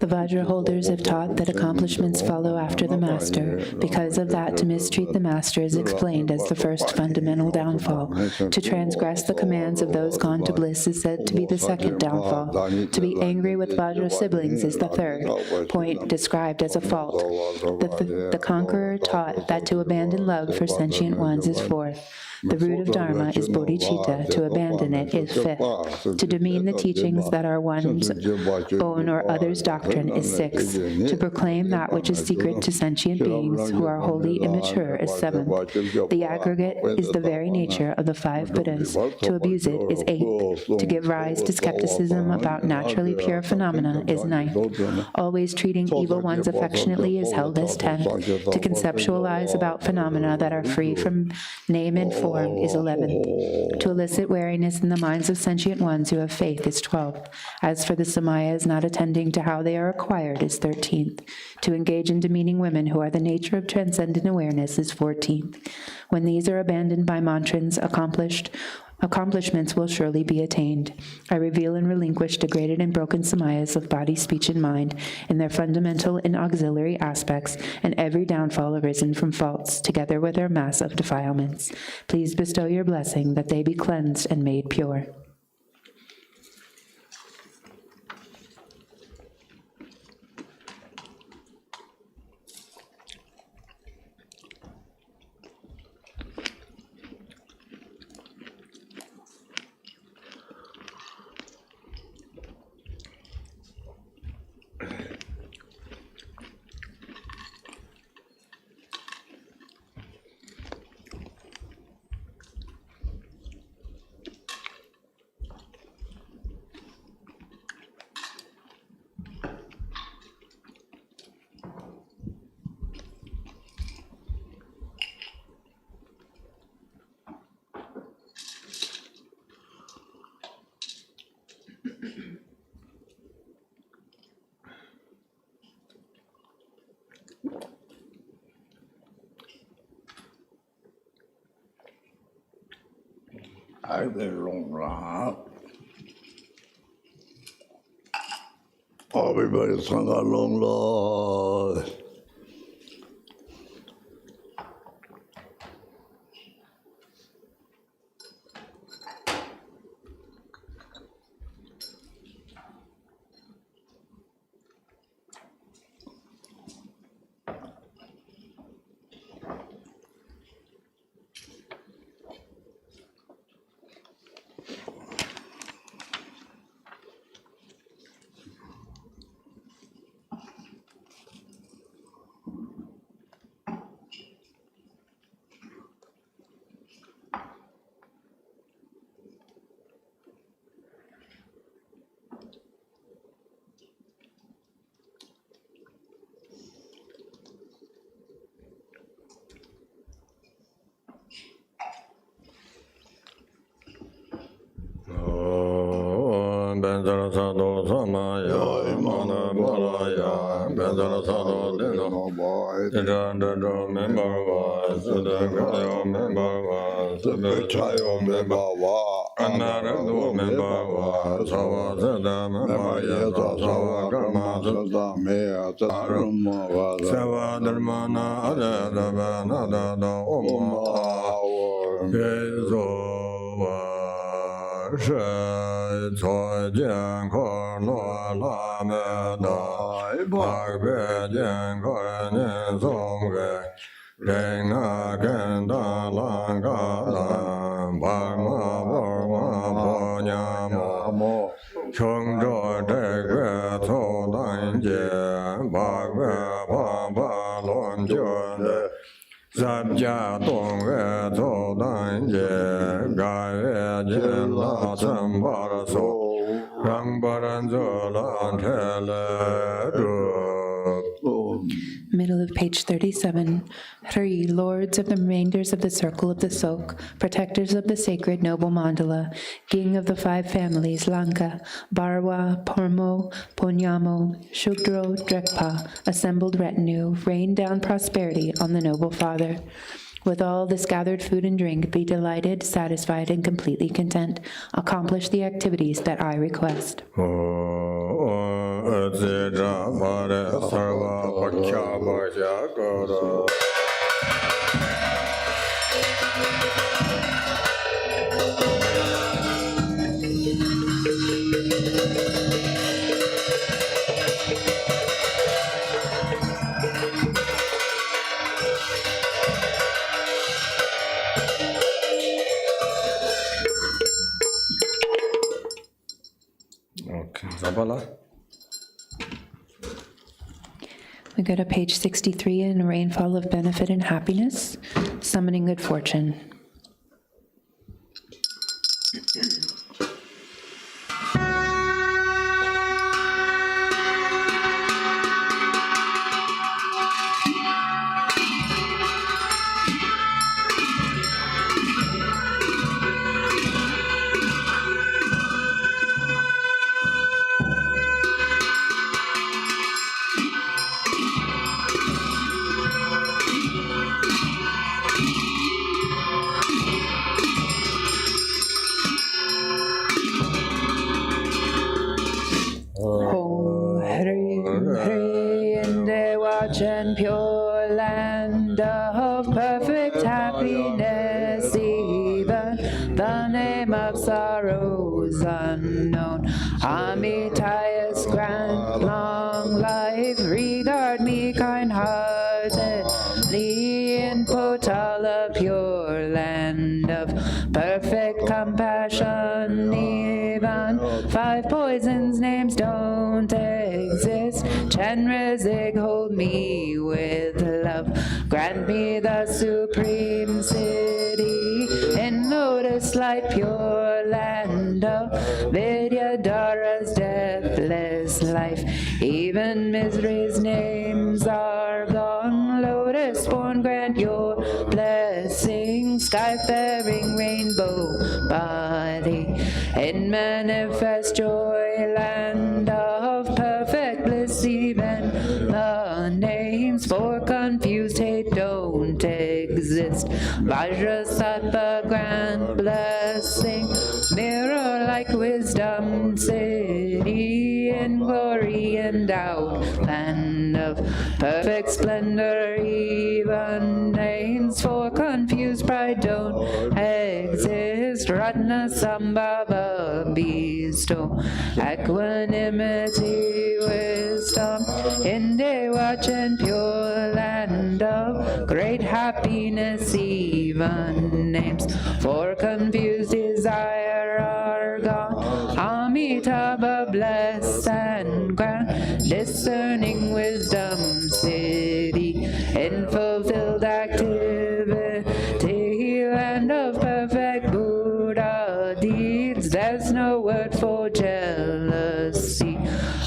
The Vajra holders have taught that accomplishments follow after the master. Because of that, to mistreat the master is explained as the first fundamental downfall. To transgress the commands of those gone to bliss is said to be the second downfall. To be angry with Vajra siblings is the third point described as a fault. The conqueror taught that to abandon love for sentient ones is fourth. The root of Dharma is bodhicitta. To abandon it is fifth. To demean the teachings that are one's own or others' doctrine is sixth. To proclaim that which is secret to sentient beings who are wholly immature is seventh. The aggregate is the very nature of the five Buddhas. To abuse it is eighth. To give rise to skepticism about naturally pure phenomena is ninth. Always treating evil ones affectionately is held as tenth. To conceptualize about phenomena that are free from name and form is 11th. To elicit wariness in the minds of sentient ones who have faith is 12th. As for the samayas not attending to how they are acquired is 13th. To engage in demeaning women who are the nature of transcendent awareness is 14th. When these are abandoned by mantrins, accomplishments will surely be attained. I reveal and relinquish degraded and broken samayas of body, speech, and mind in their fundamental and auxiliary aspects, and every downfall arisen from faults, together with their mass of defilements. Please bestow your blessing that they be cleansed and made pure. I've been long run. Everybody's hung a long life. Mandala Sado Samaya, Mandala Mandala Sado Dino, member was the member was the child member was another member was the member Sawa Karma Samaya, Sawa Dharmana, Adavana, Oma, Yezo. 是错见可罗拉梅达，白别见可念松给，人那跟达兰嘎达，白马波马婆娘摩， Namo. Chung zhuo zhe gui cu dan jie, ba gui pa pa luan jiu de, zab jia dong gui cu dan jie, ga yue jin la chen pa ra su, rang pa ran zu lan che le zhu. Middle of page 37. 3. Lords of the remainders of the circle of the Sok, protectors of the sacred noble Mandala, king of the 5 families, Lanka, Barwa, Pormo, Ponyamo, Shugdro, Drekpa, assembled retinue, rain down prosperity on the noble father. With all this gathered food and drink, be delighted, satisfied, and completely content. Accomplish the activities that I request. Okay, Zabala. We go to page 63 in a rainfall of benefit and happiness, summoning good fortune. And pure land of perfect happiness, even the name of sorrows unknown. Amitaya's grant long life, regard me kind-heartedly in Potala, pure land of perfect compassion. Even 5 poisons names don't exist. CHENREZIG, hold me with love. Grant me the supreme city in lotus light, pure land of Vidyadhara's deathless life. Even misery's names are gone. Lotus born, grant your blessing. Sky-faring rainbow body in manifest joy, land of perfect bliss. Even the names for confused hate don't exist. Vajrasattva, grant blessing. Mirror like wisdom city in glory endowed, land of perfect splendor. Even names for confused pride don't exist. Ratna Sambhava, bestow equanimity, wisdom in Dewachan, pure land of great happiness. Even names for confused desire are gone. Amitabha, bless and grant discerning wisdom city in fulfilled activity, land of perfect Buddha deeds. There's no word for jealousy.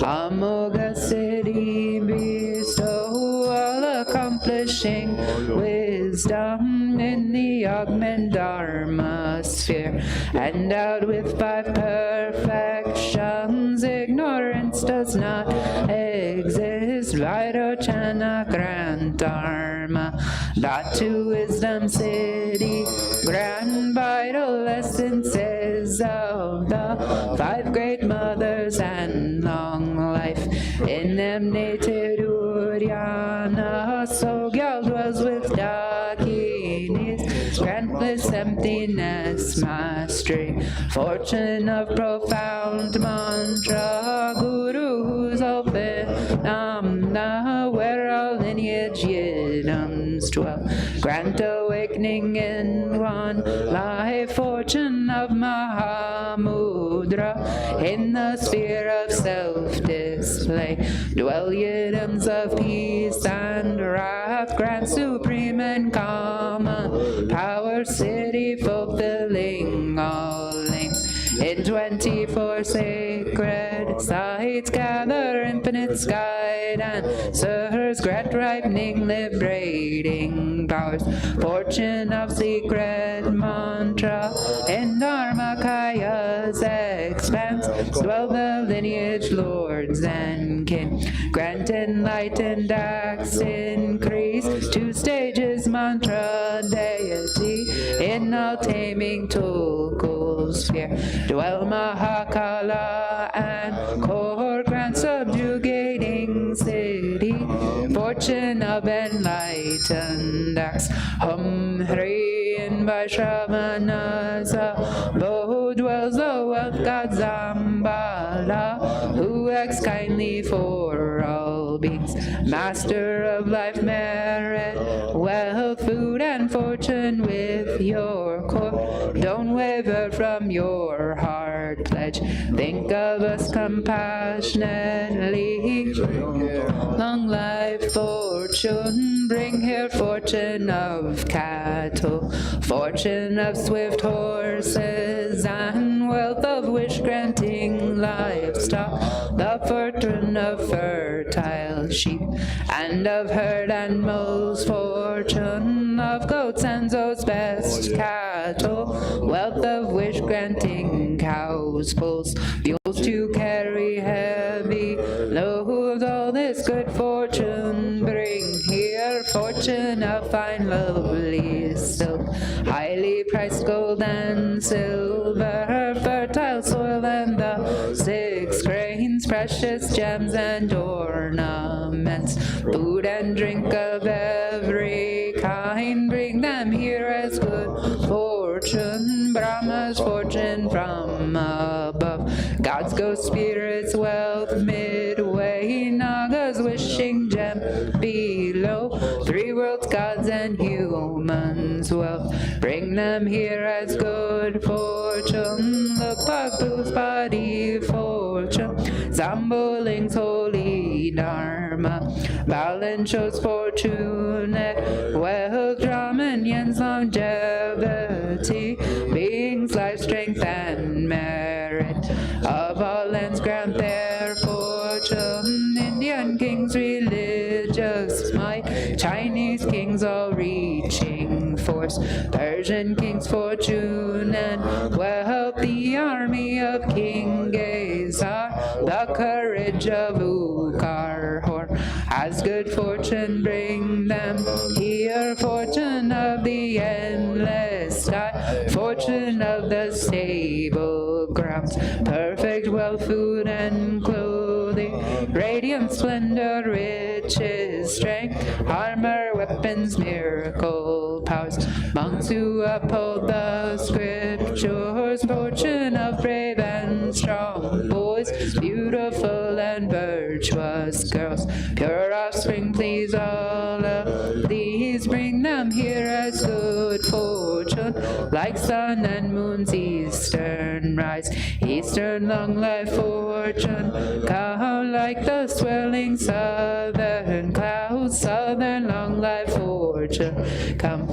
Amoga city, bestow all accomplishing wisdom in the augment dharma sphere, endowed with 5 perfections. Ignorance does not exist. Vairochana, grant dharma. Dhatu, wisdom city, grant vital essences of the 5 great mothers and long life. In them native Uryana, Sogyal dwells with Dakinis. Grant bliss, emptiness, mastery, fortune of profound mantra. Guru who's open Namna, where all lineage yidams dwell. Grant awakening in one life, fortune of Mahamudra. mantra. In the sphere of self-display dwell yidams of peace and wrath, grand, supreme, and common power, city fulfilling all names. In 24 sacred sites gather infinite guide answers, grant ripening, liberating powers. Fortune of secret mantra in Dharmakaya's expanse dwell the lineage lords and kin. Grant enlightened acts increase, 2 stages mantra deity in all taming Tulku sphere. Dwell Mahakala and core, grand subjugating city. Fortune of enlightened acts. Hri in Vaishravana's abode dwells the wealth god Zambala, who acts kindly for all beings. Master of life, merit, wealth, food, and fortune with your core. Don't waver from your heart pledge. Think of us compassionately. Long life, fortune, bring here fortune of cattle, fortune of swift horses, and wealth of wish-granting livestock, the fortune of fertile sheep, and of herd animals, fortune of goats and those best cattle, wealth of wish-granting cows, bulls, mules to carry heavy loads. All this good fortune bring here, fortune of fine lovely silk, highly priced gold and silver, fertile soil and the 6 grains, precious gems and ornaments, food and drink of every kind, bring them here as good fortune. Brahma's fortune from above, God's ghost spirits wealth midway, Naga's wishing gem below, 3 worlds, gods and humans wealth, bring them here as good fortune. Look, Bhagbu's body fortune, Zamboling's holy dharma, Balin shows fortunate wealth, Brahmanyan's longevity, beings life, strength, and merit, of all lands grant their fortune. Indian kings religious might, Chinese kings all reaching force, Persian kings fortune and wealth, the army of King Gezar, the courage of Ukarhor, as good fortune bring them here, fortune of the endless sky, fortune of the stable grounds, perfect wealth, food and clothing, radiant splendor, riches, strength, armor, weapons, miracle powers, monks who uphold the scriptures, fortune of brave and strong boys, beautiful and virtuous girls, pure offspring, please all of these, bring them here as good fortune, like sun and moon's eastern rise, eastern long life fortune, come like the swelling southern clouds, southern long life fortune, come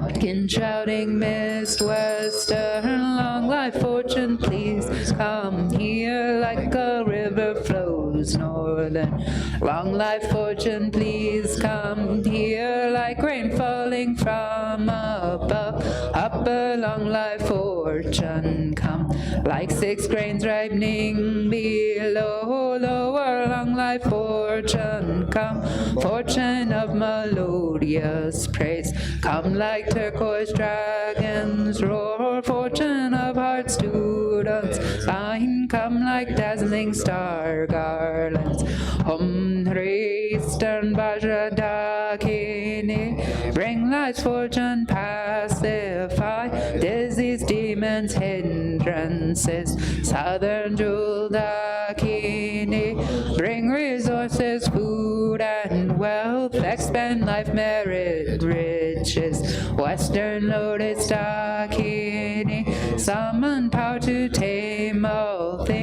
like in shouting mist, western long life fortune, please come here, like a river flows northern long life fortune, please come here, like rain falling from above, upper long life fortune, come like 6 grains ripening below, lower long life fortune, come fortune of melodious praise, come like turquoise dragons roar, fortune of heart students fine, come like dazzling star garlands, Hri stern Vajra Dakini, bring life's fortune, pacify disease, demons, hindrances, southern jewel Dakini, bring resources, food and wealth, expand life, merit, riches, western lotus Dakini, summon power to tame all things,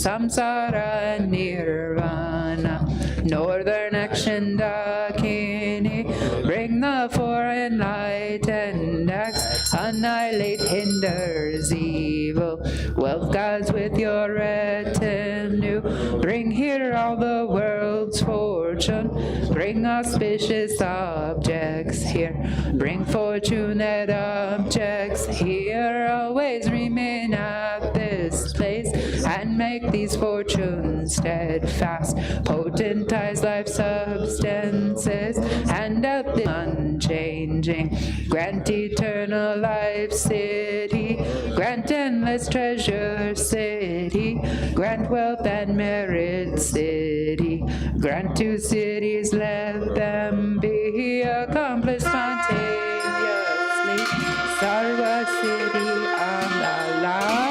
samsara nirvana. Northern action dakini, bring the four enlightened acts, annihilate hinders evil. Wealth gods with your retinue, bring here all the world's fortune. Bring auspicious objects here, bring fortunate objects here. Always remain at this place and make these fortunes steadfast. Potentize life substances and up the unchanging. Grant eternal life city, grant endless treasure city, grant wealth and merit city, grant two cities, let them be accomplished spontaneously. Sarva city Mandala.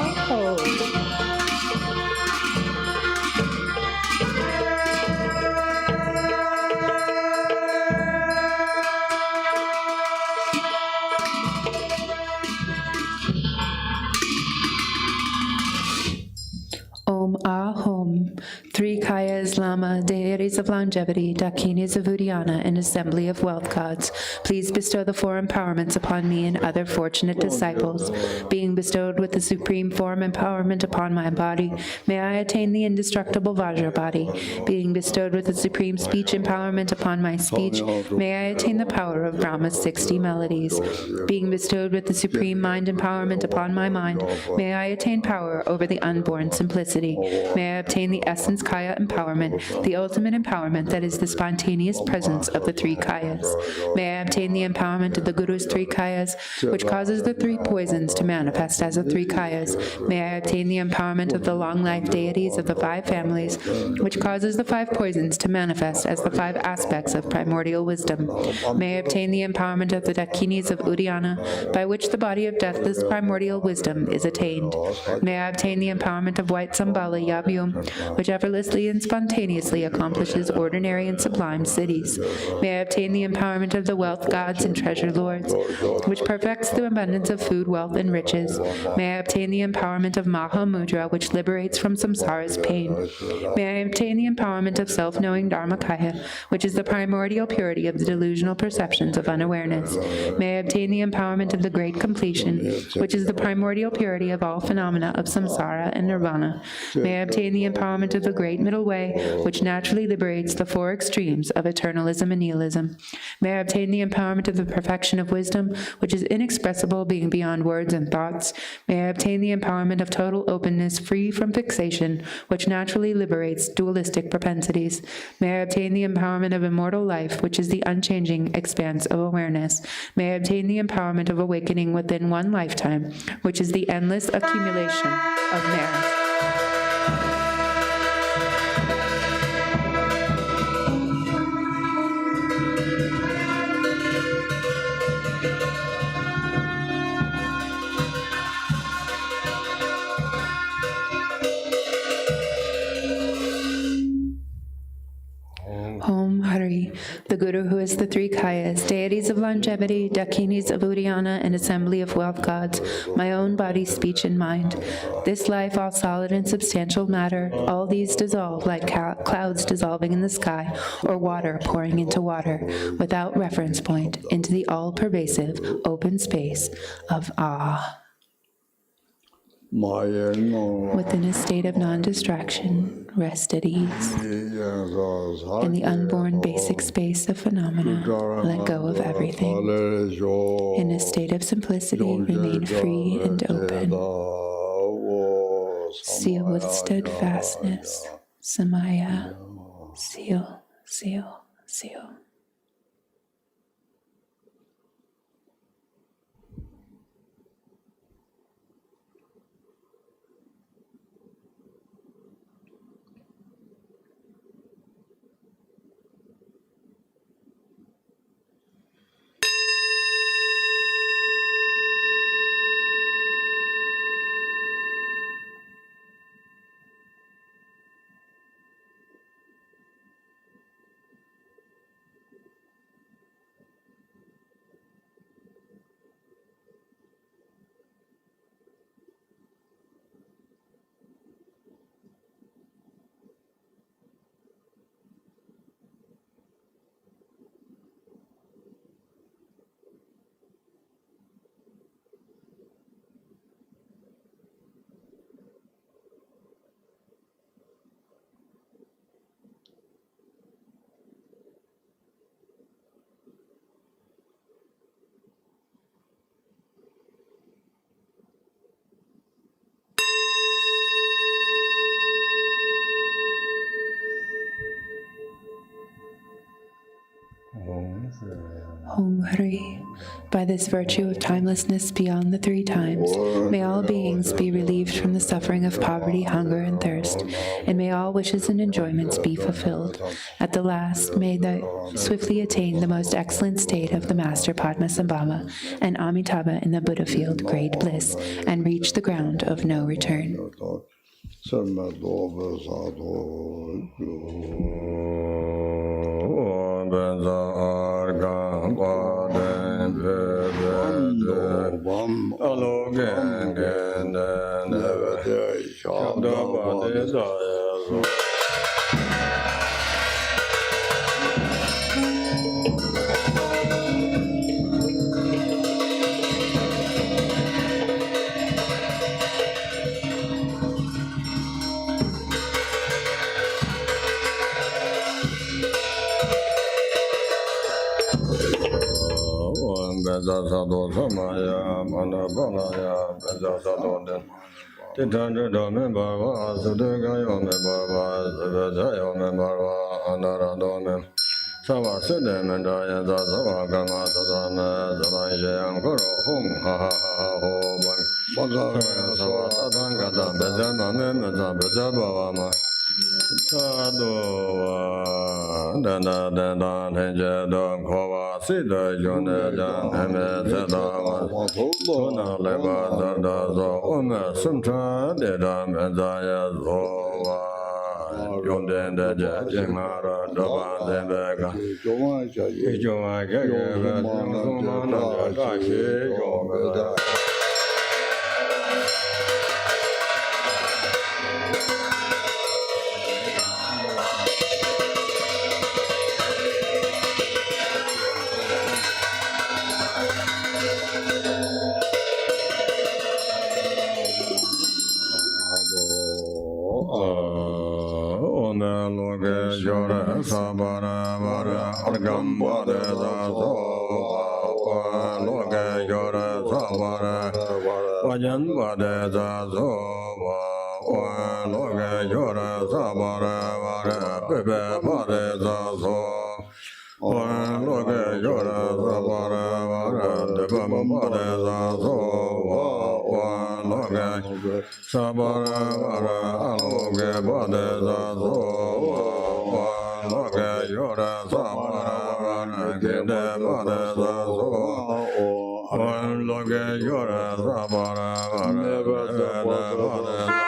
Om Ahom. Three Kayas, Lama, deities of longevity, Dakinis of Uddiyana, and assembly of wealth gods, please bestow the four empowerments upon me and other fortunate disciples. Being bestowed with the supreme form empowerment upon my body, may I attain the indestructible Vajra body. Being bestowed with the supreme speech empowerment upon my speech, may I attain the power of Brahma's 60 melodies. Being bestowed with the supreme mind empowerment upon my mind, may I attain power over the unborn simplicity. May I obtain the essence Kaya empowerment, the ultimate empowerment that is the spontaneous presence of the three Kayas. May I obtain the empowerment of the Guru's three Kayas, which causes the three poisons to manifest as the three Kayas. May I obtain the empowerment of the long life deities of the five families, which causes the five poisons to manifest as the five aspects of primordial wisdom. May I obtain the empowerment of the Dakinis of Uddiyana, by which the body of deathless primordial wisdom is attained. May I obtain the empowerment of white Sambala Yabyum, which effortlessly and spontaneously accomplishes ordinary and sublime cities. May I obtain the empowerment of the wealth gods and treasure lords, which perfects the abundance of food, wealth, and riches. May I obtain the empowerment of Maha Mudra, which liberates from samsara's pain. May I obtain the empowerment of self-knowing Dharmakaya, which is the primordial purity of the delusional perceptions of unawareness. May I obtain the empowerment of the great completion, which is the primordial purity of all phenomena of samsara and nirvana. May I obtain the empowerment of the great middle way, which naturally liberates the four extremes of eternalism and nihilism. May I obtain the empowerment of the perfection of wisdom, which is inexpressible, being beyond words and thoughts. May I obtain the empowerment of total openness, free from fixation, which naturally liberates dualistic propensities. May I obtain the empowerment of immortal life, which is the unchanging expanse of awareness. May I obtain the empowerment of awakening within one lifetime, which is the endless accumulation of merit. Om Hari, the Guru who is the three Kayas, deities of longevity, Dakinis of Uddiyana, and assembly of wealth gods, my own body, speech, and mind. This life, all solid and substantial matter, all these dissolve like clouds dissolving in the sky, or water pouring into water, without reference point, into the all-pervasive open space of Ah. Within a state of non-distraction, rest at ease. In the unborn basic space of phenomena, let go of everything. In a state of simplicity, remain free and open. Seal with steadfastness. Samaya. Seal, seal, seal. Hong Hari. By this virtue of timelessness beyond the three times, may all beings be relieved from the suffering of poverty, hunger, and thirst, and may all wishes and enjoyments be fulfilled. At the last, may they swiftly attain the most excellent state of the Master Padmasambhava and Amitabha in the Buddha field, great bliss, and reach the ground of no return. samaya Mandala Tantric me barwa Supplication me barwa SagaDawa me barwa Mandala Sawa Siddha me daya Sawa Gama Sadhana Salayang Guru Hum Ha Ha Ha Ho Ban Sawa Sadhan Gata Bezana me Meza Bezaba Ma Sadowa Dana Dana Henja Dom Kova Siddha Yone Jan Heme Sedama Tona Leva Zada Zo Ome Sumtra Deda Mezaya Zowa Yonden Deja Jimara Doba Zembega Ijoma Gege Suma Nanda Dashi Yomeda Sabara Vara Argamba de Zazo Loga Yora Sabara Vajan Vade Zazo Loga Yora Sabara Vara Bebe Vade Zazo Loga Yora Sabara Vara Debam Vade Zazo Loga Sabara Vara Aloga Vade Zazo Loga Yora Sabara Gede Vade Zazo Loga Yora Sabara Gede Vade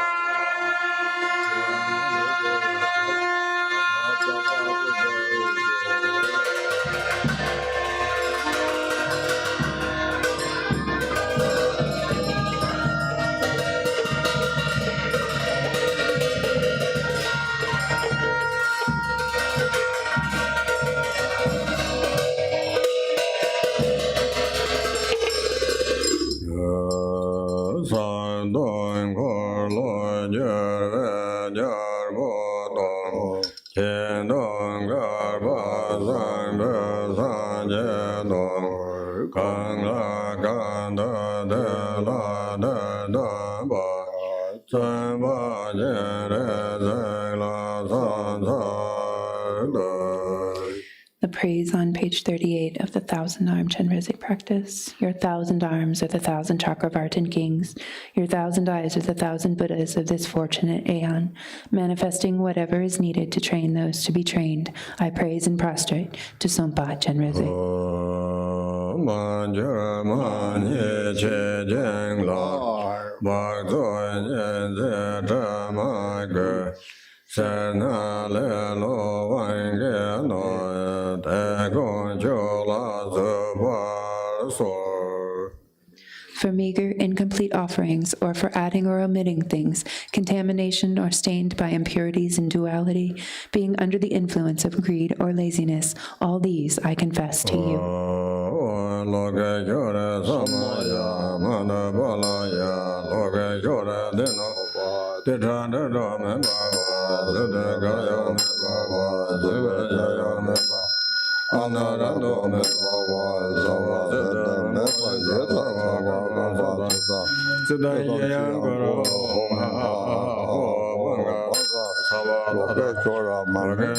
The praise on page 38 of the 1,000-arm CHENREZIG practice. Your 1,000 arms are the 1,000 Chakravartin kings. Your 1,000 eyes are the 1,000 Buddhas of this fortunate aeon, manifesting whatever is needed to train those to be trained. I praise and prostrate to Sompa CHENREZIG. For meager, incomplete offerings, or for adding or omitting things, contamination or stained by impurities and duality, being under the influence of greed or laziness, all these I confess to you. Siddha loke chora mame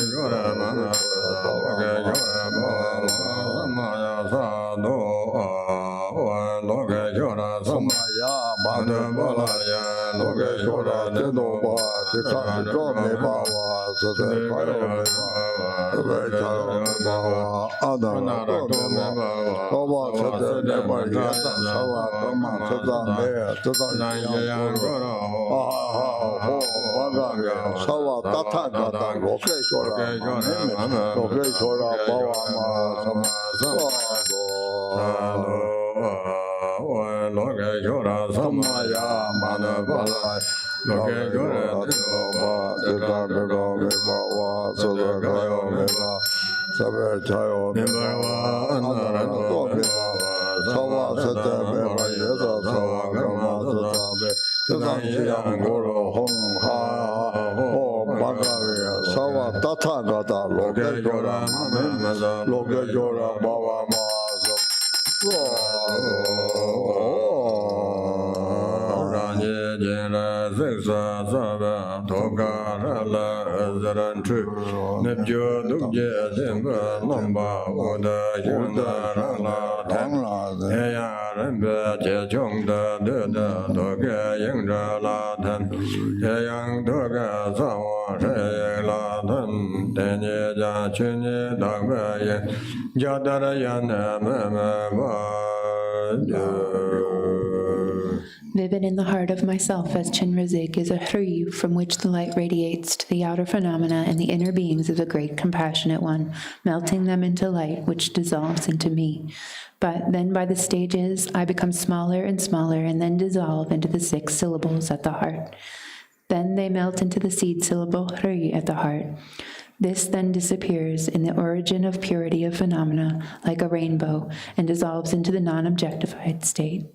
samaya mandala loke chora teno ba tika jo me ba wa sade kayo me ba charo me ba wa adana to me ba wa sade me ba yata sawa tama sada me tada yang goro ho baga sawa tata gata loke chora mame loke chora ba wa ma sama samaya mandala loke chora teno ba tika jo me ba wa sade kayo me ba sabe chayo me ba wa adana to me ba sawa sade me ba yata sawa gama sada be tada yang goro hong ha ho baga sawa tata gata loke chora mame loke chora ba wa ma Vivid in the heart of myself as CHENREZIG is a refuge from which the light radiates to the outer phenomena and the inner beings of the great compassionate one, melting them into light which dissolves into me. But then by the stages, I become smaller and smaller and then dissolve into the 6 syllables at the heart. Then they melt into the seed syllable refuge at the heart. This then disappears in the origin of purity of phenomena like a rainbow and dissolves into the non-objectified state.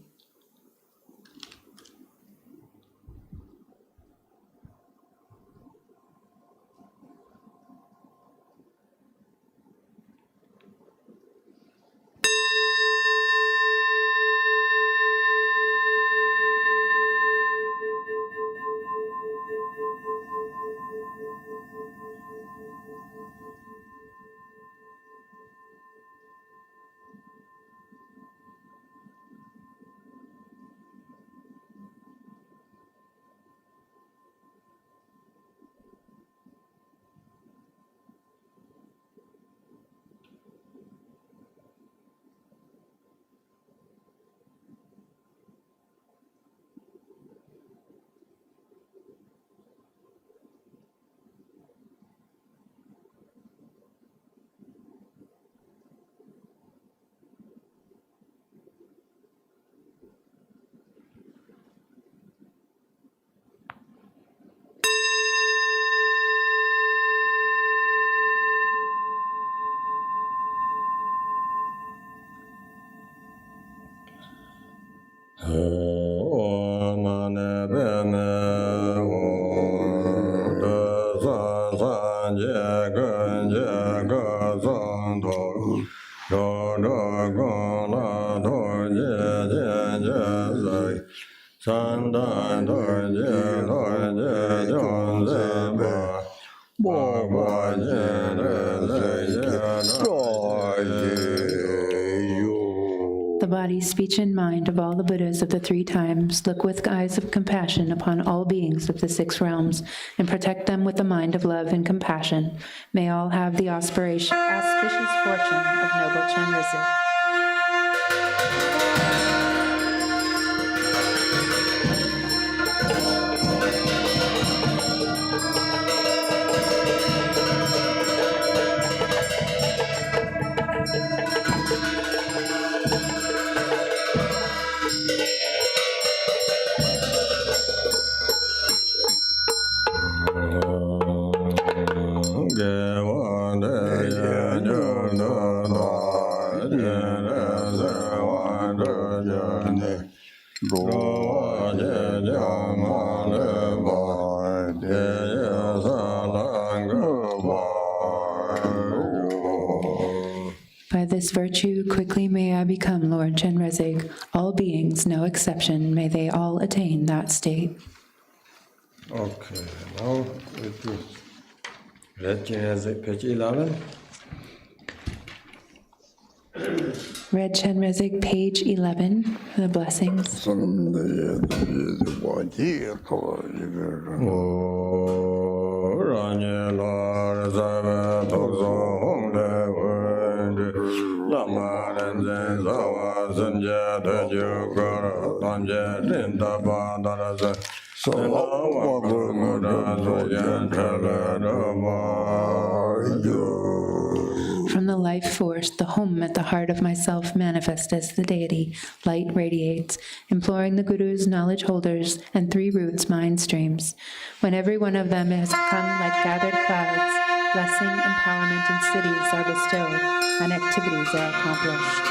The body, speech, and mind of all the Buddhas of the 3 times look with eyes of compassion upon all beings of the 6 realms and protect them with the mind of love and compassion. May all have the auspicious fortune of noble CHENREZIG. By this virtue, quickly may I become Lord CHENREZIG. All beings, no exception, may they all attain that state. Okay, now it is Red CHENREZIG, page 11. Red CHENREZIG, page 11, the blessings. From the life force, the home at the heart of myself manifests as the deity. Light radiates, imploring the Guru's knowledge holders and 3 roots mind streams. When every one of them has come like gathered clouds, blessing, empowerment, and cities are bestowed, and activities are accomplished.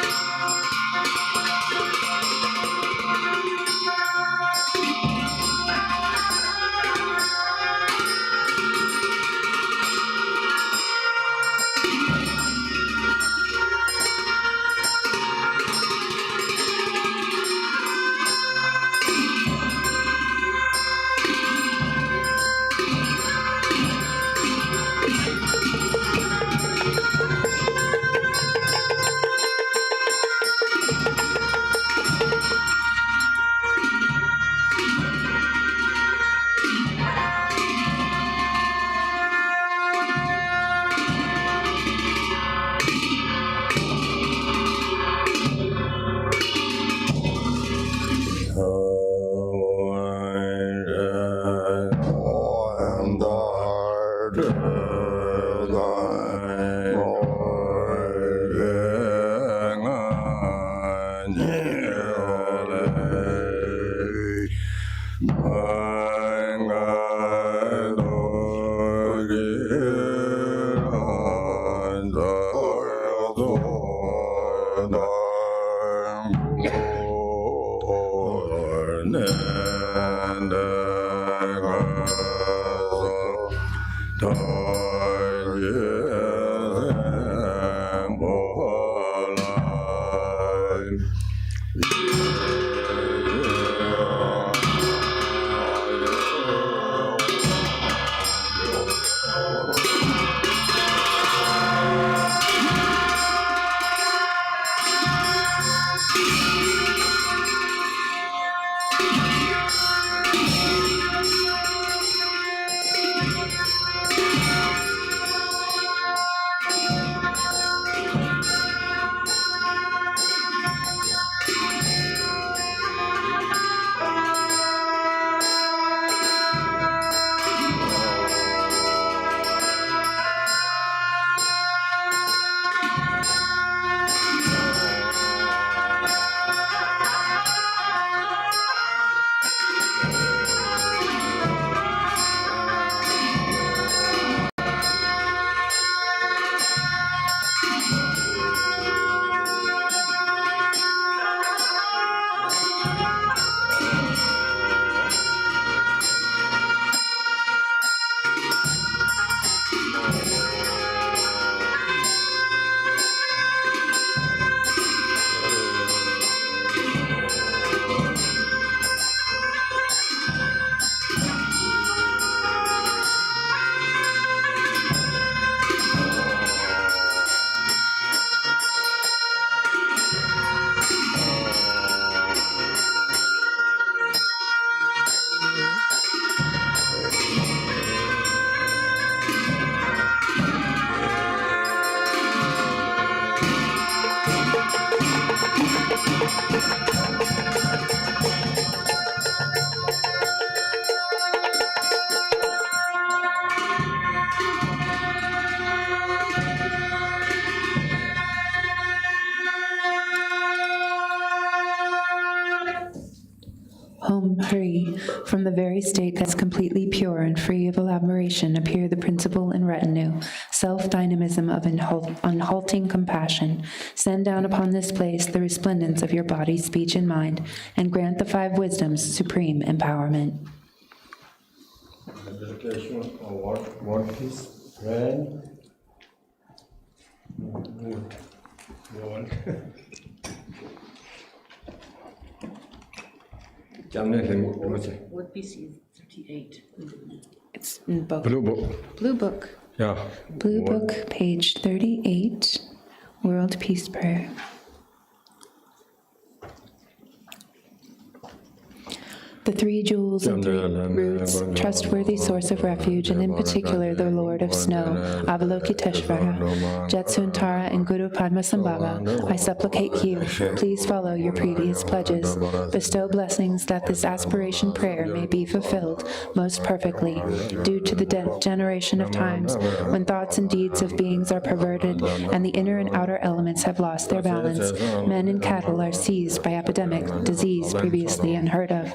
Hri, from the very state that's completely pure and free of elaboration appear the principle and retinue, self-dynamism of unhalting compassion. Send down upon this place the resplendence of your body, speech, and mind, and grant the 5 wisdoms supreme empowerment. Meditation or what is rain? What piece is 38? It's in book. Blue book. Blue book. Yeah. Blue Book, page 38, World Peace Prayer. The three jewels and three roots, trustworthy source of refuge, and in particular the Lord of Snow, Avalokiteshvara, Jetsuntara, and Guru Padmasambhava, I supplicate you, please follow your previous pledges. Bestow blessings that this aspiration prayer may be fulfilled most perfectly, due to the generation of times when thoughts and deeds of beings are perverted, and the inner and outer elements have lost their balance. Men and cattle are seized by epidemic, disease previously unheard of.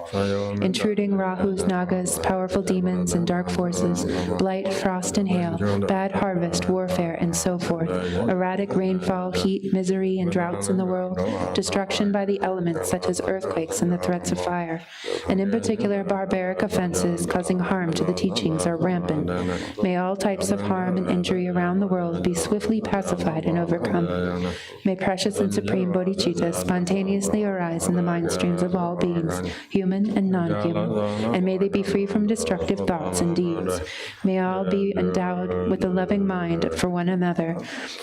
Intruding Rahus, Nagas, powerful demons, and dark forces, blight, frost, and hail, bad harvest, warfare, and so forth, erratic rainfall, heat, misery, and droughts in the world, destruction by the elements such as earthquakes and the threats of fire, and in particular barbaric offenses causing harm to the teachings are rampant. May all types of harm and injury around the world be swiftly pacified and overcome. May precious and supreme bodhicitta spontaneously arise in the mind streams of all beings, human and non-human, and may they be free from destructive thoughts and deeds. May all be endowed with a loving mind for one another,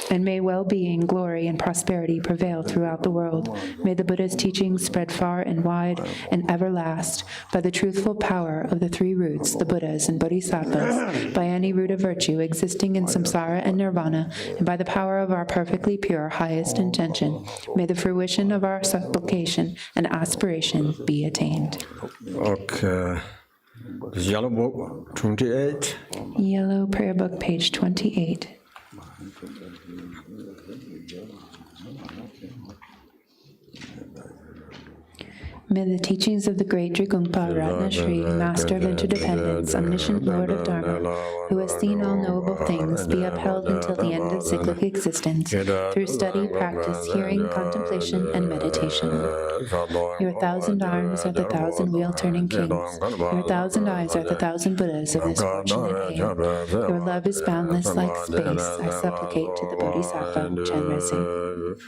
and may well-being, glory, and prosperity prevail throughout the world. May the Buddha's teachings spread far and wide and ever last by the truthful power of the three roots, the Buddhas and Bodhisattvas, by any root of virtue existing in samsara and nirvana, and by the power of our perfectly pure highest intention. May the fruition of our supplication and aspiration be attained. Okay. Yellow book, 28. Yellow prayer book, page 28. May the teachings of the great Drigungpa Ratna Shri, Master of Interdependence, Omniscient Lord of Dharma, who has seen all knowable things, be upheld until the end of cyclic existence, through study, practice, hearing, contemplation, and meditation. Your 1,000 arms are the 1,000 wheel-turning kings. Your 1,000 eyes are the 1,000 Buddhas of this fortunate age. Your love is boundless like space. I supplicate to the Bodhisattva, CHENREZIG.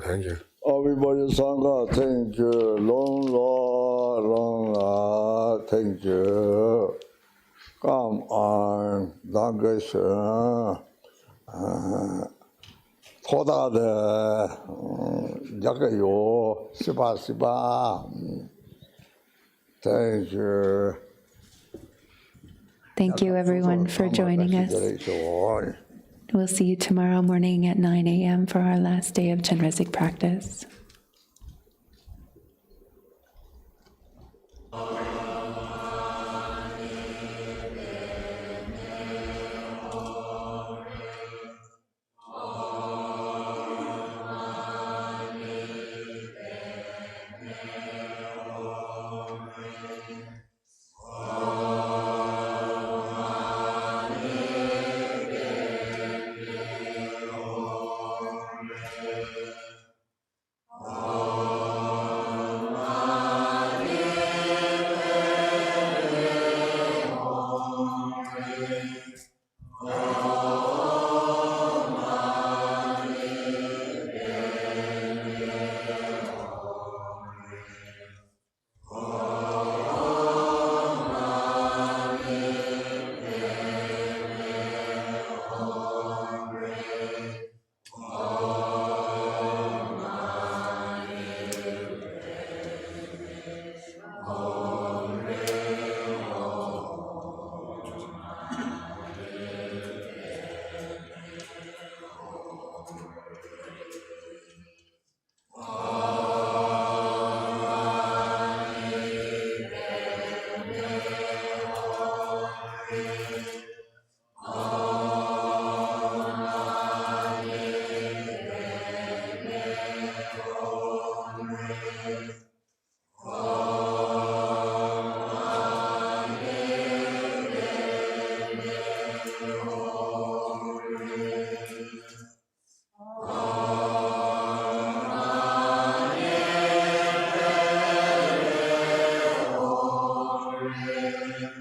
Thank you. Everybody Sangha, thank you. Long, thank you. Come on, Dankeschön. 토다데, 약가요, 시바. Thank you. Thank you, everyone, for joining us. We'll see you tomorrow morning at 9 a.m. for our last day of CHENREZIG practice.